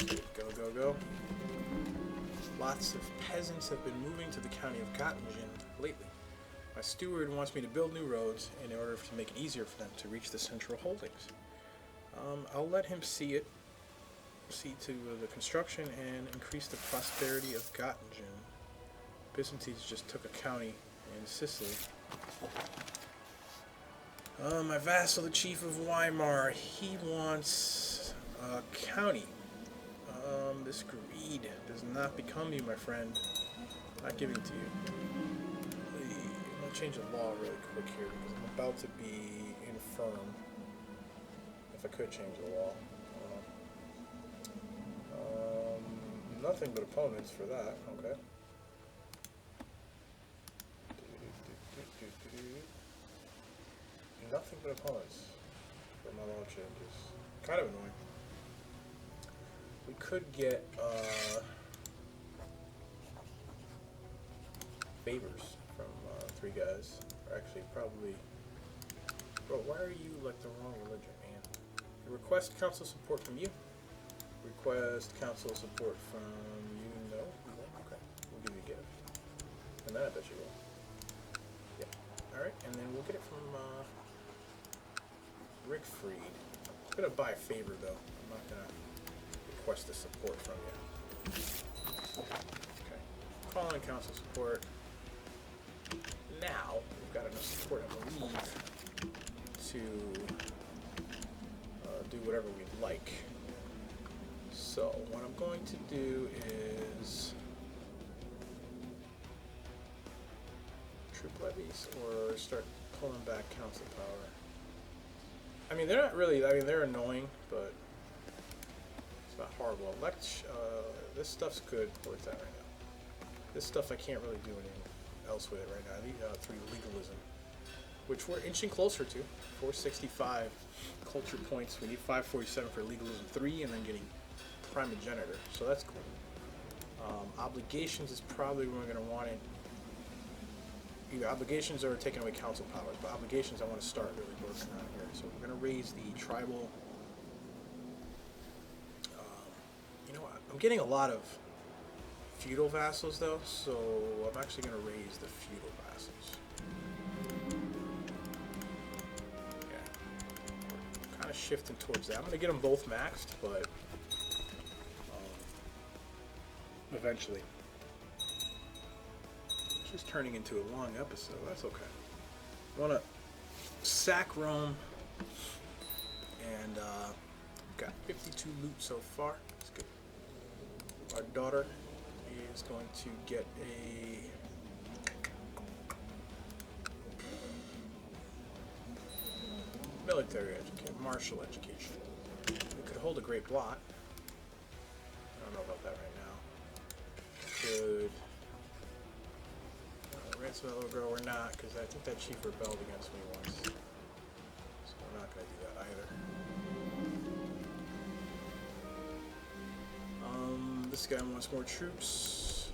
you go. Go, go, go. Lots of peasants have been moving to the county of Gotland lately. My steward wants me to build new roads in order to make it easier for them to reach the central holdings. I'll let him see to the construction and increase the prosperity of Gotland. Byzantines just took a county in Sicily. My vassal, the chief of Weimar, he wants a county. This greed does not become you, my friend. Not giving it to you. I'm going to change the law really quick here because I'm about to be infirm. If I could change the law. Nothing but opponents for that. Okay. Nothing but opponents for my law changes. Kind of annoying. We could get favors from 3 guys. Or actually, probably. Bro, why are you like the wrong religion, man? Request council support from you. Request council support from you. No. Okay. We'll give you a gift. And then I bet you will. Yeah. All right. And then we'll get it from Rickfried. I'm gonna buy a favor though. I'm not gonna request the support from you. Okay. Calling council support. Now we've got enough support, I believe, to do whatever we'd like. So what I'm going to do is troop levies or start pulling back council power. I mean, they're not really, I mean, they're annoying, but it's not horrible. This stuff's good where it's at right now. This stuff I can't really do anything else with it right now. I need 3 legalism, which we're inching closer to. 465 culture points. We need 547 for legalism 3, and then getting primogenitor. So that's cool. Obligations is probably where we're going to want it. Either obligations or taking away council powers, but obligations I want to start really working on here. So we're going to raise the tribal. You know what? I'm getting a lot of feudal vassals though, so I'm actually going to raise the feudal vassals. Yeah, kind of shifting towards that. I'm going to get them both maxed, but eventually. It's just turning into a long episode. That's okay. Want to sack Rome, and got 52 loot so far. That's good. Our daughter is going to get a military education, martial education. We could hold a great blot. I don't know about that right now. Could ransom that little girl or not, because I think that chief rebelled against me once. So we're not going to do that either. This guy wants more troops.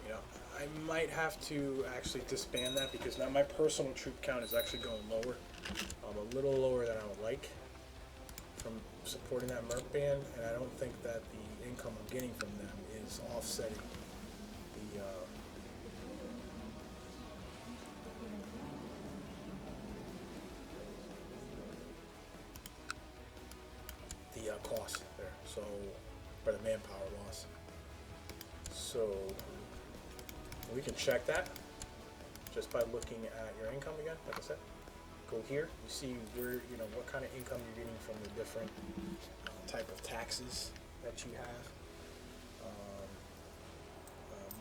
You know, I might have to actually disband that because now my personal troop count is actually going lower. A little lower than I would like from supporting that merc band, and I don't think that the income I'm getting from them is offsetting the cost there, so, or the manpower loss. So we can check that just by looking at your income again. Like I said, go here, you see where, you know, what kind of income you're getting from the different type of taxes that you have.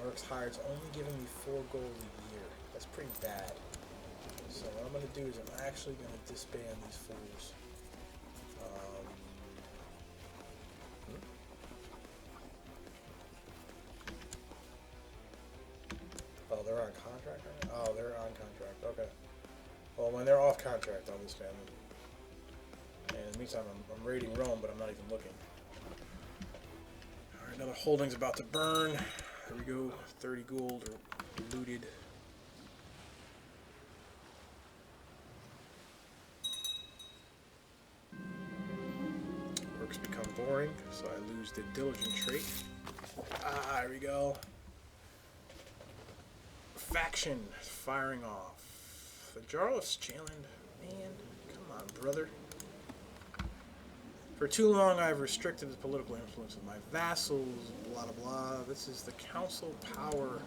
Mercs hired's only giving me 4 gold a year. That's pretty bad. So what I'm going to do is I'm actually going to disband these fools. Oh, they're on contract right now? Oh, they're on contract. Okay. Well, when they're off contract, I'll disband them. And in the meantime, I'm raiding Rome, but I'm not even looking. Alright, another holding's about to burn. There we go. 30 gold are looted. Works become boring, so I lose the diligent trait. Ah, here we go. Faction firing off. The Jarlos Chaland, man, come on, brother. For too long, I've restricted the political influence of my vassals. Blah blah blah. This is the council power.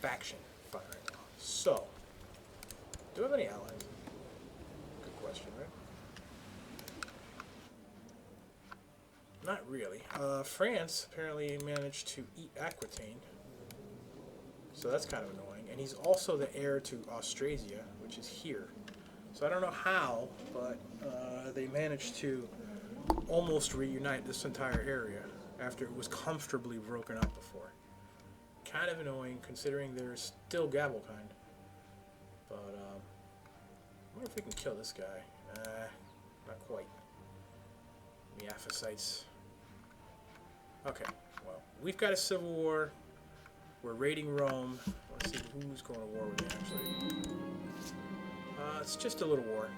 Faction firing off. So, do I have any allies? Good question, right? Not really. France apparently managed to eat Aquitaine, so that's kind of annoying. And he's also the heir to Austrasia, which is here. So I don't know how, but they managed to almost reunite this entire area after it was comfortably broken up before. Kind of annoying, considering there's still Gavelkind. But I wonder if we can kill this guy. Not quite. The Aphysites. Okay, well, we've got a civil war. We're raiding Rome. Let's see who's going to war with me, actually. It's just a little war.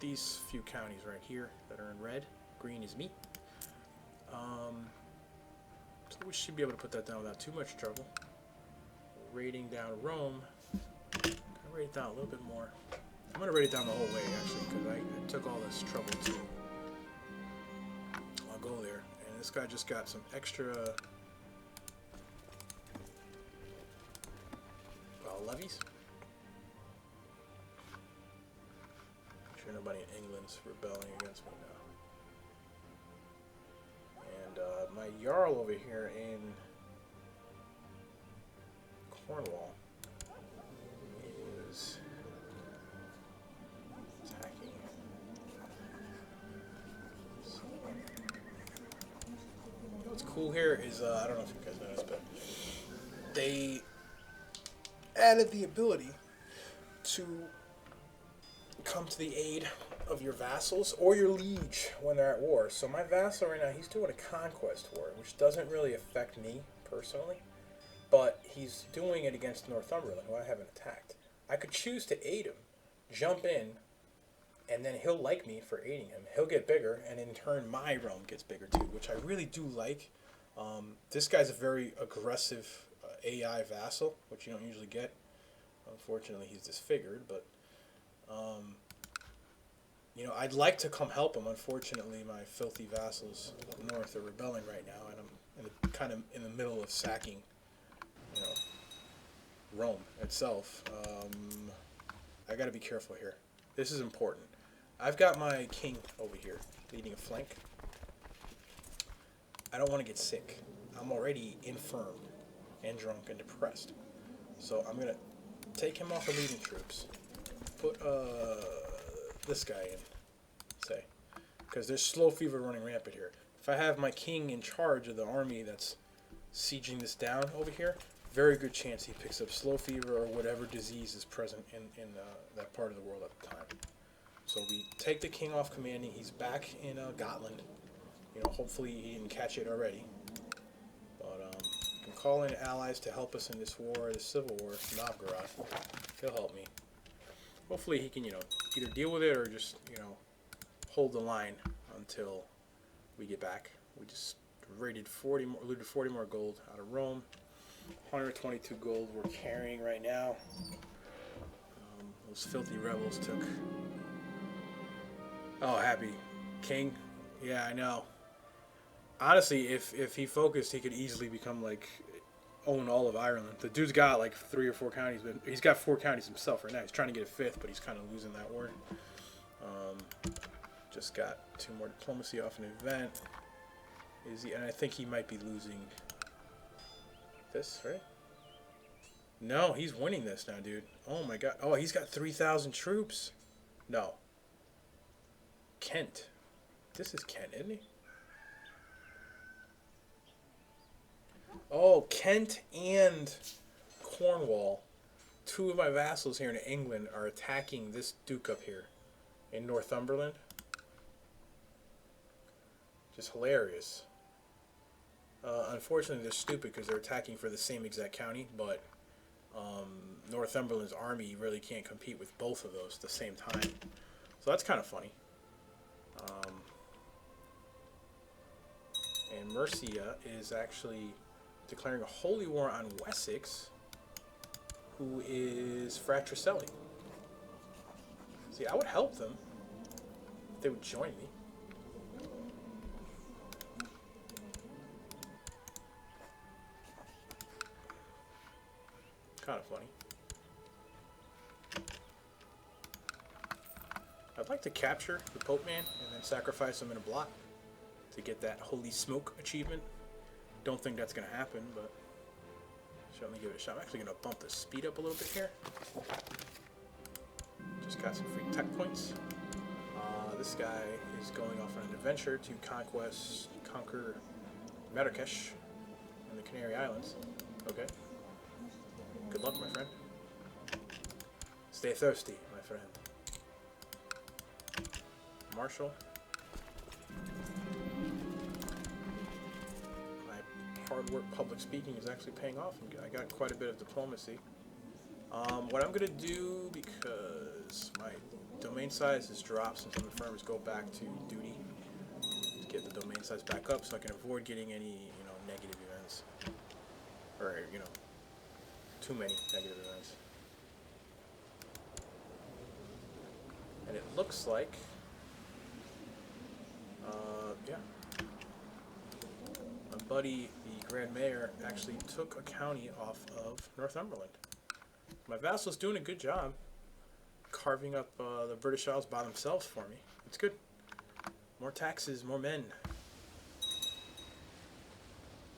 These few counties right here that are in red. Green is me. So we should be able to put that down without too much trouble. Raiding down Rome. I'm going to raid it down a little bit more. I'm going to raid it down the whole way, actually, because I took all this trouble to I'll go there. And this guy just got some extra levies. I'm sure nobody in England's rebelling against me now. And my Jarl over here in Cornwall is attacking. What's cool here is, I don't know if you guys noticed, but they added the ability to come to the aid of your vassals or your liege when they're at war. So my vassal right now, he's doing a conquest war, which doesn't really affect me personally, but he's doing it against Northumberland, who I haven't attacked. I could choose to aid him, jump in, and then he'll like me for aiding him. He'll get bigger, and in turn my realm gets bigger too, which I really do like. This guy's a very aggressive AI vassal, which you don't usually get. Unfortunately, he's disfigured, but You know, I'd like to come help him. Unfortunately, my filthy vassals up north are rebelling right now, and I'm kind of in the middle of sacking, you know, Rome itself. I got to be careful here. This is important. I've got my king over here leading a flank. I don't want to get sick. I'm already infirm and drunk and depressed. So I'm going to take him off the leading troops. Put this guy in, say. Because there's slow fever running rampant here. If I have my king in charge of the army that's sieging this down over here, very good chance he picks up slow fever or whatever disease is present in that part of the world at the time. So we take the king off commanding. He's back in Gotland. You know, hopefully he didn't catch it already. But we can call in allies to help us in this war, this civil war. Novgorod, he'll help me. Hopefully he can, you know, either deal with it or just, you know, hold the line until we get back. We just looted 40 more gold out of Rome. 122 gold we're carrying right now. Those filthy rebels took. Oh, happy king. Yeah, I know. Honestly, if he focused, he could easily become like own all of Ireland. The dude's got like 3 or 4 counties, but he's got 4 counties himself right now. He's trying to get a 5th, but he's kind of losing that war. Just got 2 more diplomacy off an event. Is he? And I think he might be losing this, right? No, he's winning this now, dude. Oh my god. Oh, he's got 3,000 troops. No. Kent. This is Kent, isn't he? Oh, Kent and Cornwall. 2 of my vassals here in England are attacking this duke up here in Northumberland. Just hilarious. Unfortunately, they're stupid because they're attacking for the same exact county, but Northumberland's army really can't compete with both of those at the same time. So that's kind of funny. And Mercia is actually declaring a holy war on Wessex, who is fratricelli. See, I would help them if they would join me. Kind of funny. I'd like to capture the Pope Man and then sacrifice him in a blot to get that Holy Smoke achievement. Don't think that's going to happen, but certainly give it a shot. I'm actually going to bump the speed up a little bit here. Just got some free tech points. This guy is going off on an adventure to conquer Marrakesh and the Canary Islands. Okay. Good luck, my friend. Stay thirsty, my friend. Marshall. My hard work public speaking is actually paying off. I got quite a bit of diplomacy. What I'm going to do, because my domain size has dropped since I'm in firm, is go back to duty to get the domain size back up so I can avoid getting any, you know, negative events. Or, you know, too many negative events. And it looks like, yeah, my buddy, the Grand Mayor, actually took a county off of Northumberland. My vassal's doing a good job carving up the British Isles by themselves for me. It's good. More taxes, more men.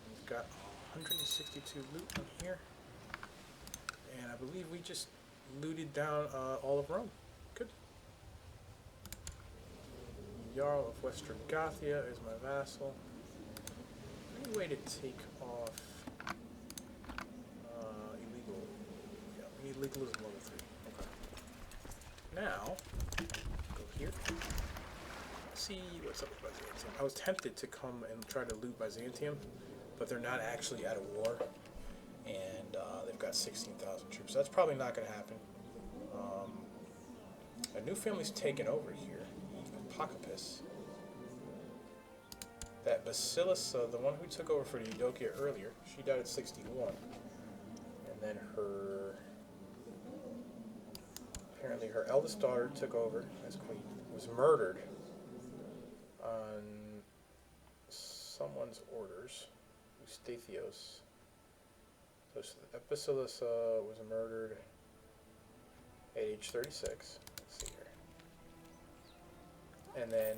We've got 162 loot on here. And I believe we just looted down all of Rome. Good. Jarl of Western Gothia is my vassal. Any way to take off illegal? Yeah, we need legalism level 3. Okay. Now, go here. See what's up with Byzantium. I was tempted to come and try to loot Byzantium, but they're not actually at a war. And they've got 16,000 troops. So that's probably not going to happen. A new family's taken over here. Apocalypse. That Basilissa, the one who took over for Eudokia earlier, she died at 61. And then apparently her eldest daughter took over as queen, was murdered on someone's orders. Eustathios. So Episilissa was murdered at age 36. Let's see here. And then,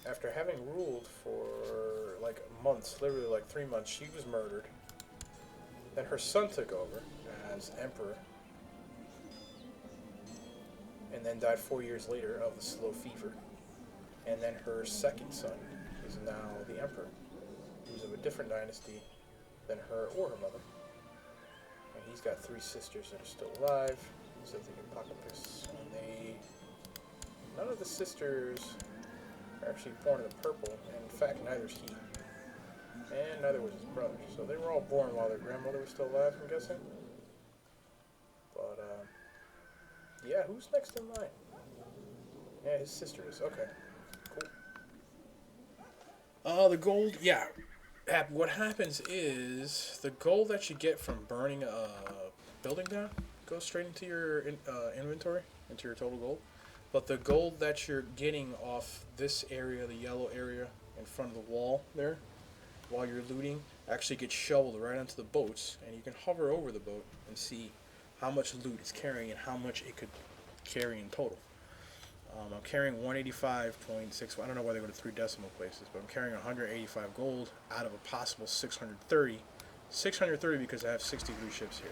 after having ruled for like months, literally like 3 months, she was murdered. Then her son took over as emperor. And then died 4 years later of the slow fever. And then her second son is now the emperor. He was of a different dynasty than her or her mother. And he's got 3 sisters that are still alive. So they can Apocalypse. And none of the sisters are actually born in the purple. And in fact, neither's he. And neither was his brother. So they were all born while their grandmother was still alive, I'm guessing. But, yeah, who's next in line? Yeah, his sister is. Okay. Cool. The gold, yeah. What happens is the gold that you get from burning a building down goes straight into your inventory, into your total gold. But the gold that you're getting off this area, the yellow area in front of the wall there, while you're looting, actually gets shoveled right onto the boats, and you can hover over the boat and see how much loot it's carrying and how much it could carry in total. I'm carrying 185.6. I don't know why they go to 3 decimal places, but I'm carrying 185 gold out of a possible 630. 630 because I have 60 blue ships here.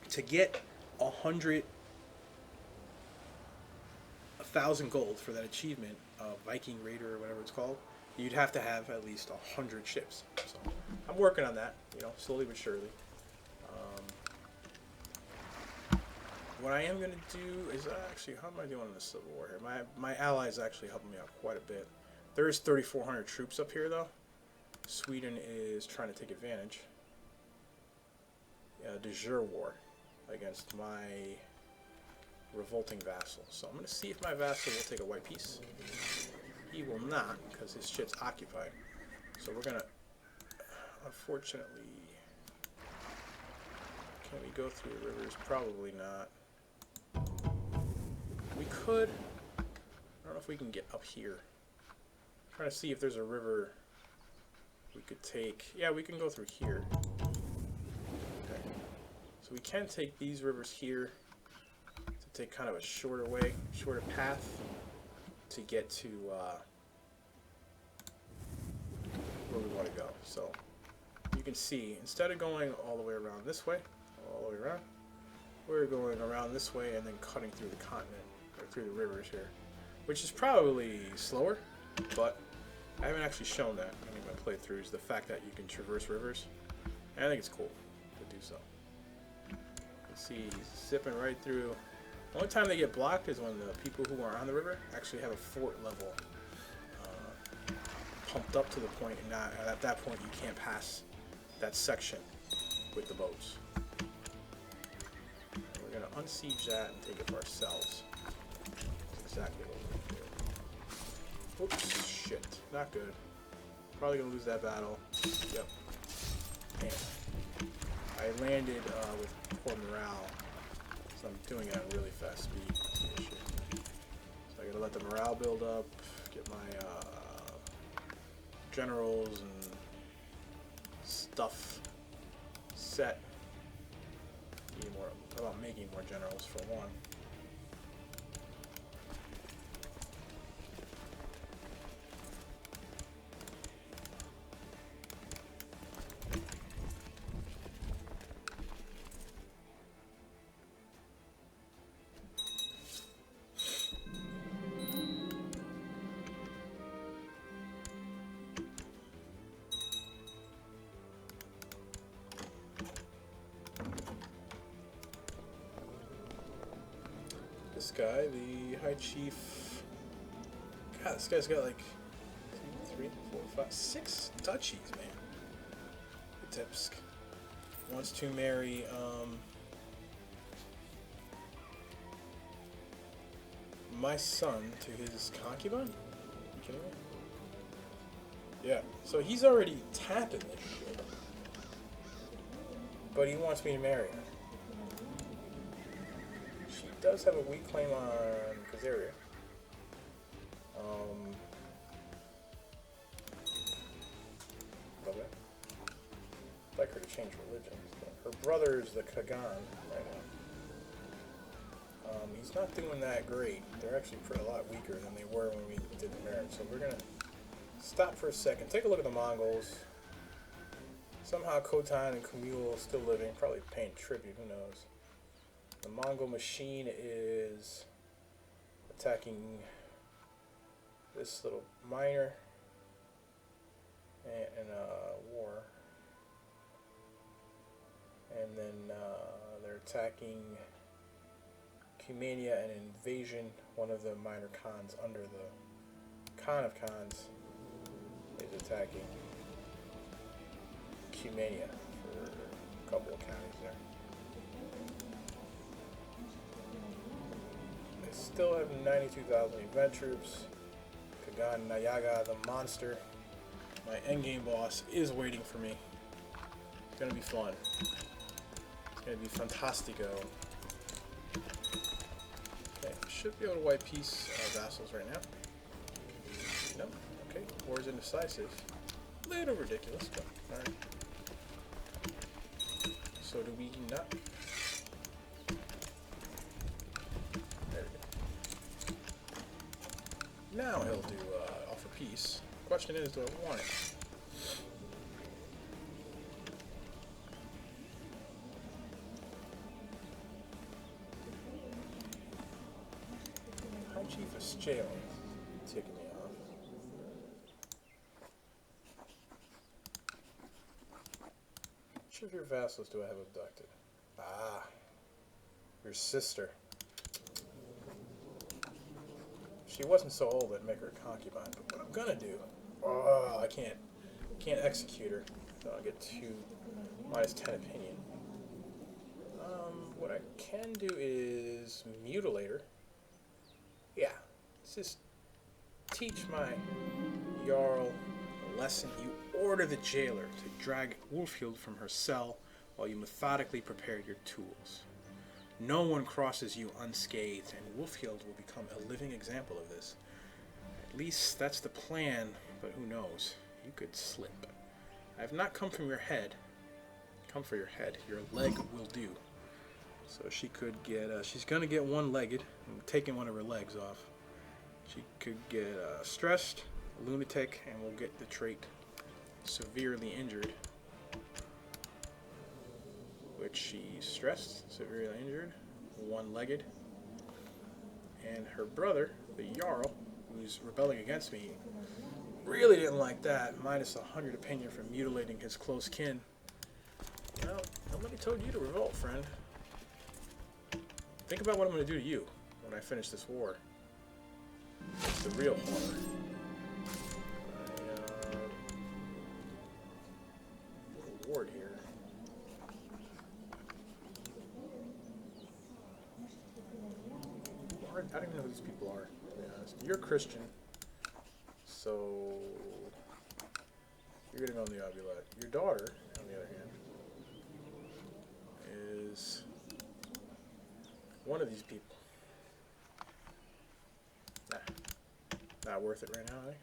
To get 1,000 gold for that achievement, Viking Raider or whatever it's called, you'd have to have at least 100 ships. So I'm working on that, slowly but surely. What I am going to do is actually, how am I doing in the Civil War here? My allies actually helping me out quite a bit. There is 3,400 troops up here, though. Sweden is trying to take advantage. De jure war against my revolting vassal. So I'm going to see if my vassal will take a white piece. He will not, because his shit's occupied. So we're going to, unfortunately, can we go through the rivers? Probably not. We could. I don't know if we can get up here. I'm trying to see if there's a river we could take. Yeah, we can go through here. Okay. So we can take these rivers here to take kind of a shorter way, shorter path to get to where we want to go. So you can see, instead of going all the way around this way, all the way around, we're going around this way and then cutting through the continent, or through the rivers here, which is probably slower, but I haven't actually shown that in any of my playthroughs, the fact that you can traverse rivers, and I think it's cool to do so. You can see he's zipping right through. The only time they get blocked is when the people who are on the river actually have a fort level pumped up to the point, and at that point you can't pass that section with the boats. We're going to unsiege that and take it for ourselves. That's exactly what we're going to do. Oops, shit. Not good. Probably going to lose that battle. Yep. And I landed with poor morale, so I'm doing it at really fast speed. That's the issue. So I got to let the morale build up, get my generals and stuff set. Need more about making more generals for one. This guy, the High Chief. God, this guy's got like 2, 3, 4, 5, 6 duchies, man. Vitebsk wants to marry my son to his concubine. Are you kidding me? Yeah, so he's already tapping this shit, but he wants me to marry her. She does have a weak claim on Khazaria. Okay. I'd like her to change religions. Her brother is the Kagan right now. He's not doing that great. They're actually a lot weaker than they were when we did the marriage. So we're going to stop for a second. Take a look at the Mongols. Somehow Khotan and Kamul are still living, probably paying tribute, who knows. The Mongol machine is attacking this little miner in a war. And then they're attacking Cumania, an invasion. One of the minor khans under the Khan of Khans is attacking Cumania for a couple of counties there. They still have 92,000 event troops. Kagan Nayaga, the monster, my endgame boss, is waiting for me. It's gonna be fun. It's gonna be fantastico. Okay, should be able to wipe peace vassals right now. No, okay, war is indecisive. Little ridiculous, but alright. So do we not? There we go. Now he'll do offer peace. Question is, do I want it? High Chief is jailing. Ticking me off. Which of your vassals do I have abducted? Ah, your sister. She wasn't so old I'd make her a concubine, but what I'm gonna do, I can't execute her, so I'll get 2 minus 10 opinion. What I can do is mutilate her. Yeah, let's just teach my Jarl a lesson. You order the jailer to drag Wolfhild from her cell while you methodically prepare your tools. No one crosses you unscathed, and Wolfhild will become a living example of this. At least that's the plan, but who knows? You could slip. I have not come from your head. Come for your head. Your leg will do. So she could get, she's going to get one-legged. I'm taking one of her legs off. She could get stressed, lunatic, and we'll get the trait severely injured. Which she's stressed, severely injured, one-legged. And her brother, the Jarl, who's rebelling against me, really didn't like that. Minus 100 opinion for mutilating his close kin. Well, nobody told you to revolt, friend. Think about what I'm going to do to you when I finish this war. It's the real horror. Reward here. I don't even know who these people are, to be honest. You're Christian, so you're going to go on the Obulette. Your daughter, on the other hand, is one of these people. Nah, not worth it right now, eh?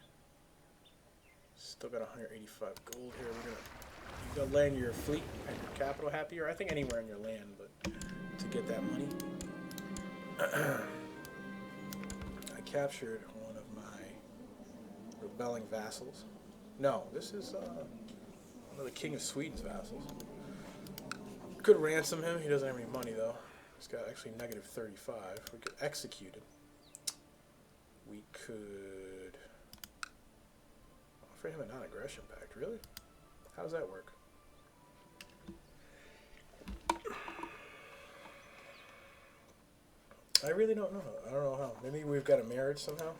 Still got 185 gold here. You're gonna land your fleet and your capital happier. I think anywhere in your land, but to get that money. I captured one of my rebelling vassals. No, this is one of the King of Sweden's vassals. Could ransom him. He doesn't have any money though. He's got actually negative 35. We could execute him. We could offer him a non-aggression pact. Really? How does that work? I really don't know. I don't know how. Maybe we've got a marriage somehow?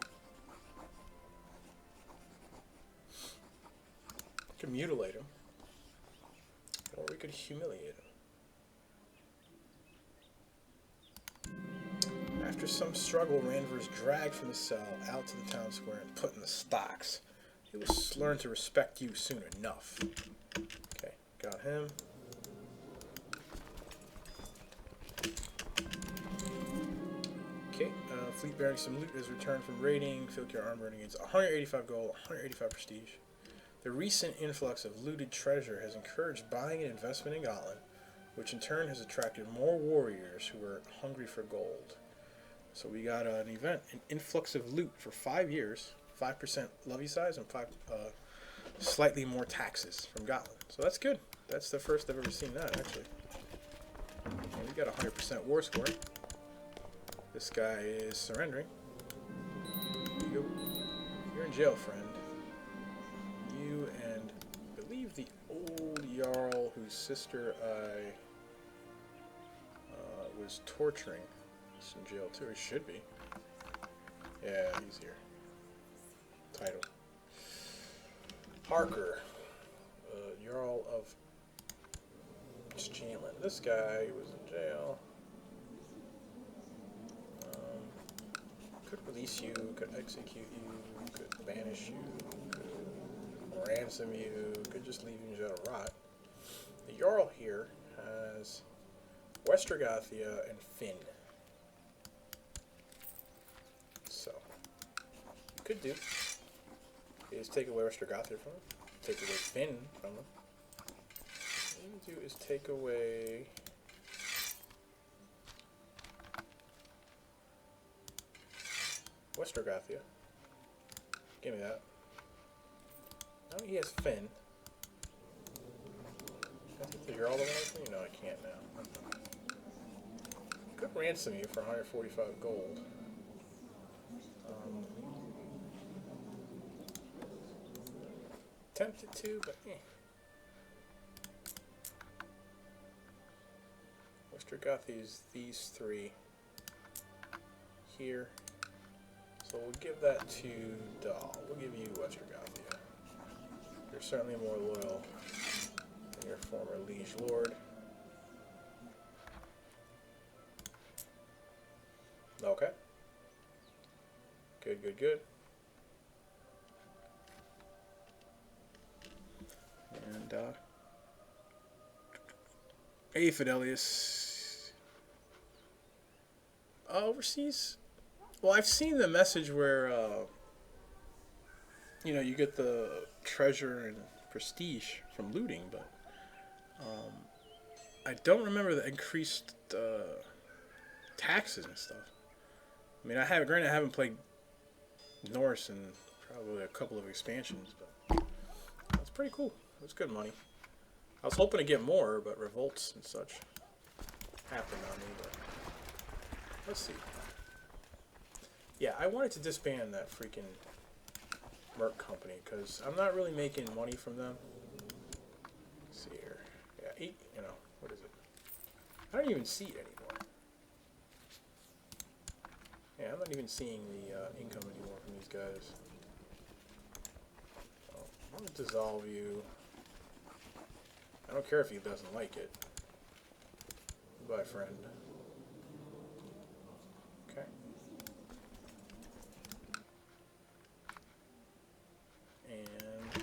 We could mutilate him. Or we could humiliate him. After some struggle, Ranver is dragged from his cell out to the town square and put in the stocks. He will learn to respect you soon enough. Okay, got him. Fleet bearing some loot is returned from raiding. Field care armor gains 185 gold, 185 prestige. The recent influx of looted treasure has encouraged buying and investment in Gotland, which in turn has attracted more warriors who are hungry for gold. So we got an event, an influx of loot for 5 years, 5% levy size, and slightly more taxes from Gotland. So that's good. That's the first I've ever seen that, actually. And we got 100% war score. This guy is surrendering. You're in jail, friend. You and I believe the old Jarl whose sister I was torturing is in jail too. He should be. Yeah, he's here. Title. Harker, Jarl of Gotland. This guy was in jail. Could release you, could execute you, could banish you, could ransom you, could just leave you in jail to rot. The Jarl here has Westergothia and Finn. So, you could do is take away Westergothia from him, take away Finn from him. What you can do is take away Westergothia. Give me that. Now he has Finn. Can I take the Jarl away from you? No, I can't now. Could ransom you for 145 gold. Tempted to, but eh. Westergothia is these three here. So we'll give that to Dahl. We'll give you Westergothia. You're certainly more loyal than your former liege lord. Okay. Good, good, good. And, hey, Fidelius. Overseas? Well, I've seen the message where, you know, you get the treasure and prestige from looting, but I don't remember the increased taxes and stuff. I mean, granted, I haven't played Norse in probably a couple of expansions, but that's pretty cool. It's good money. I was hoping to get more, but revolts and such happened on me, but let's see. Yeah, I wanted to disband that freaking Merc company because I'm not really making money from them. Let's see here. Yeah, what is it? I don't even see it anymore. Yeah, I'm not even seeing the income anymore from these guys. So, I'm going to dissolve you. I don't care if he doesn't like it. Goodbye, friend. Okay. And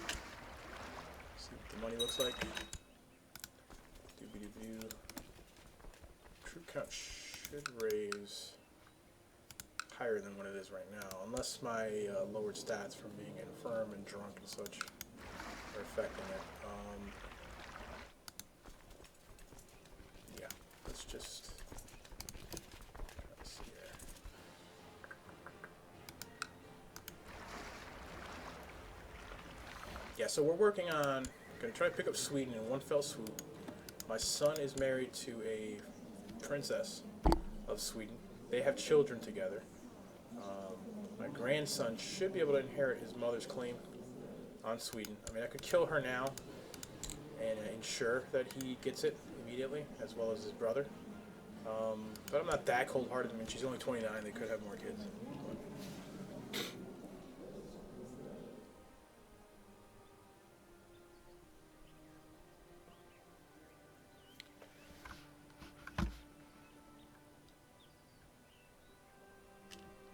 see what the money looks like. Doobie-doo. Troop count should raise higher than what it is right now, unless my lowered stats from being infirm and drunk and such are affecting it. Yeah, let's just see here. Yeah, so we're working on gonna try to pick up Sweden in one fell swoop. My son is married to a princess of Sweden. They have children together. My grandson should be able to inherit his mother's claim on Sweden. I mean, I could kill her now and ensure that he gets it immediately, as well as his brother. But I'm not that cold-hearted. I mean, she's only 29. They could have more kids.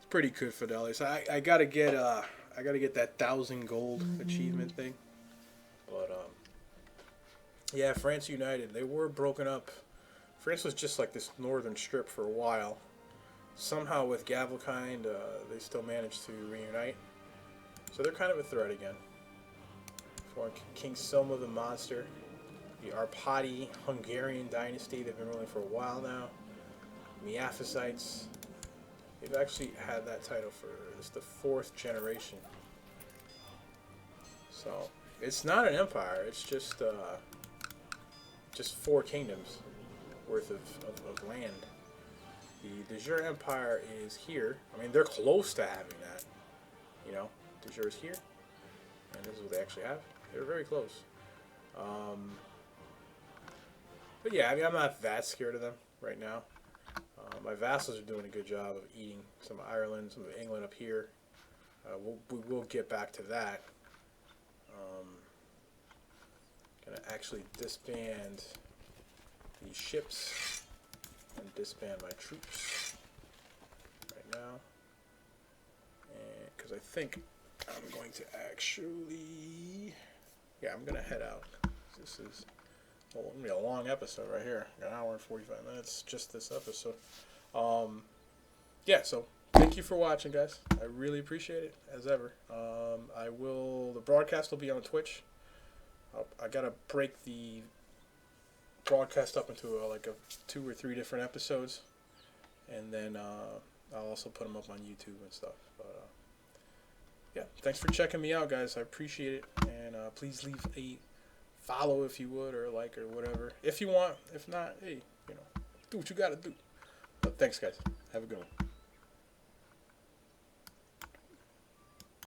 Pretty good, Fidelis. I gotta get that 1,000 gold achievement thing. But yeah, France United. They were broken up. France was just like this northern strip for a while. somehow with Gavelkind, they still managed to reunite. So they're kind of a threat again. For King Soma the Monster, the Arpadi Hungarian dynasty, they've been ruling for a while now. Miaphysites, they've actually had that title for this is the 4th generation. So it's not an empire; it's just 4 kingdoms worth of land. The De Jure Empire is here. I mean, they're close to having that. You know, De Jure is here, and this is what they actually have. They're very close. But yeah, I mean, I'm not that scared of them right now. My vassals are doing a good job of eating some of Ireland, some of England up here. We will get back to that. Gonna actually disband these ships and disband my troops right now, and because I think I'm going to actually, yeah, I'm gonna head out. This is gonna be a long episode right here, an hour and 45 minutes, just this episode. Yeah, so thank you for watching, guys. I really appreciate it, as ever. The broadcast will be on Twitch. I gotta break the broadcast up into like 2 or 3 different episodes, and then I'll also put them up on YouTube and stuff. But yeah, thanks for checking me out, guys. I appreciate it, and please leave a follow if you would, or like, or whatever if you want. If not, hey, do what you gotta do. But thanks, guys. Have a good one.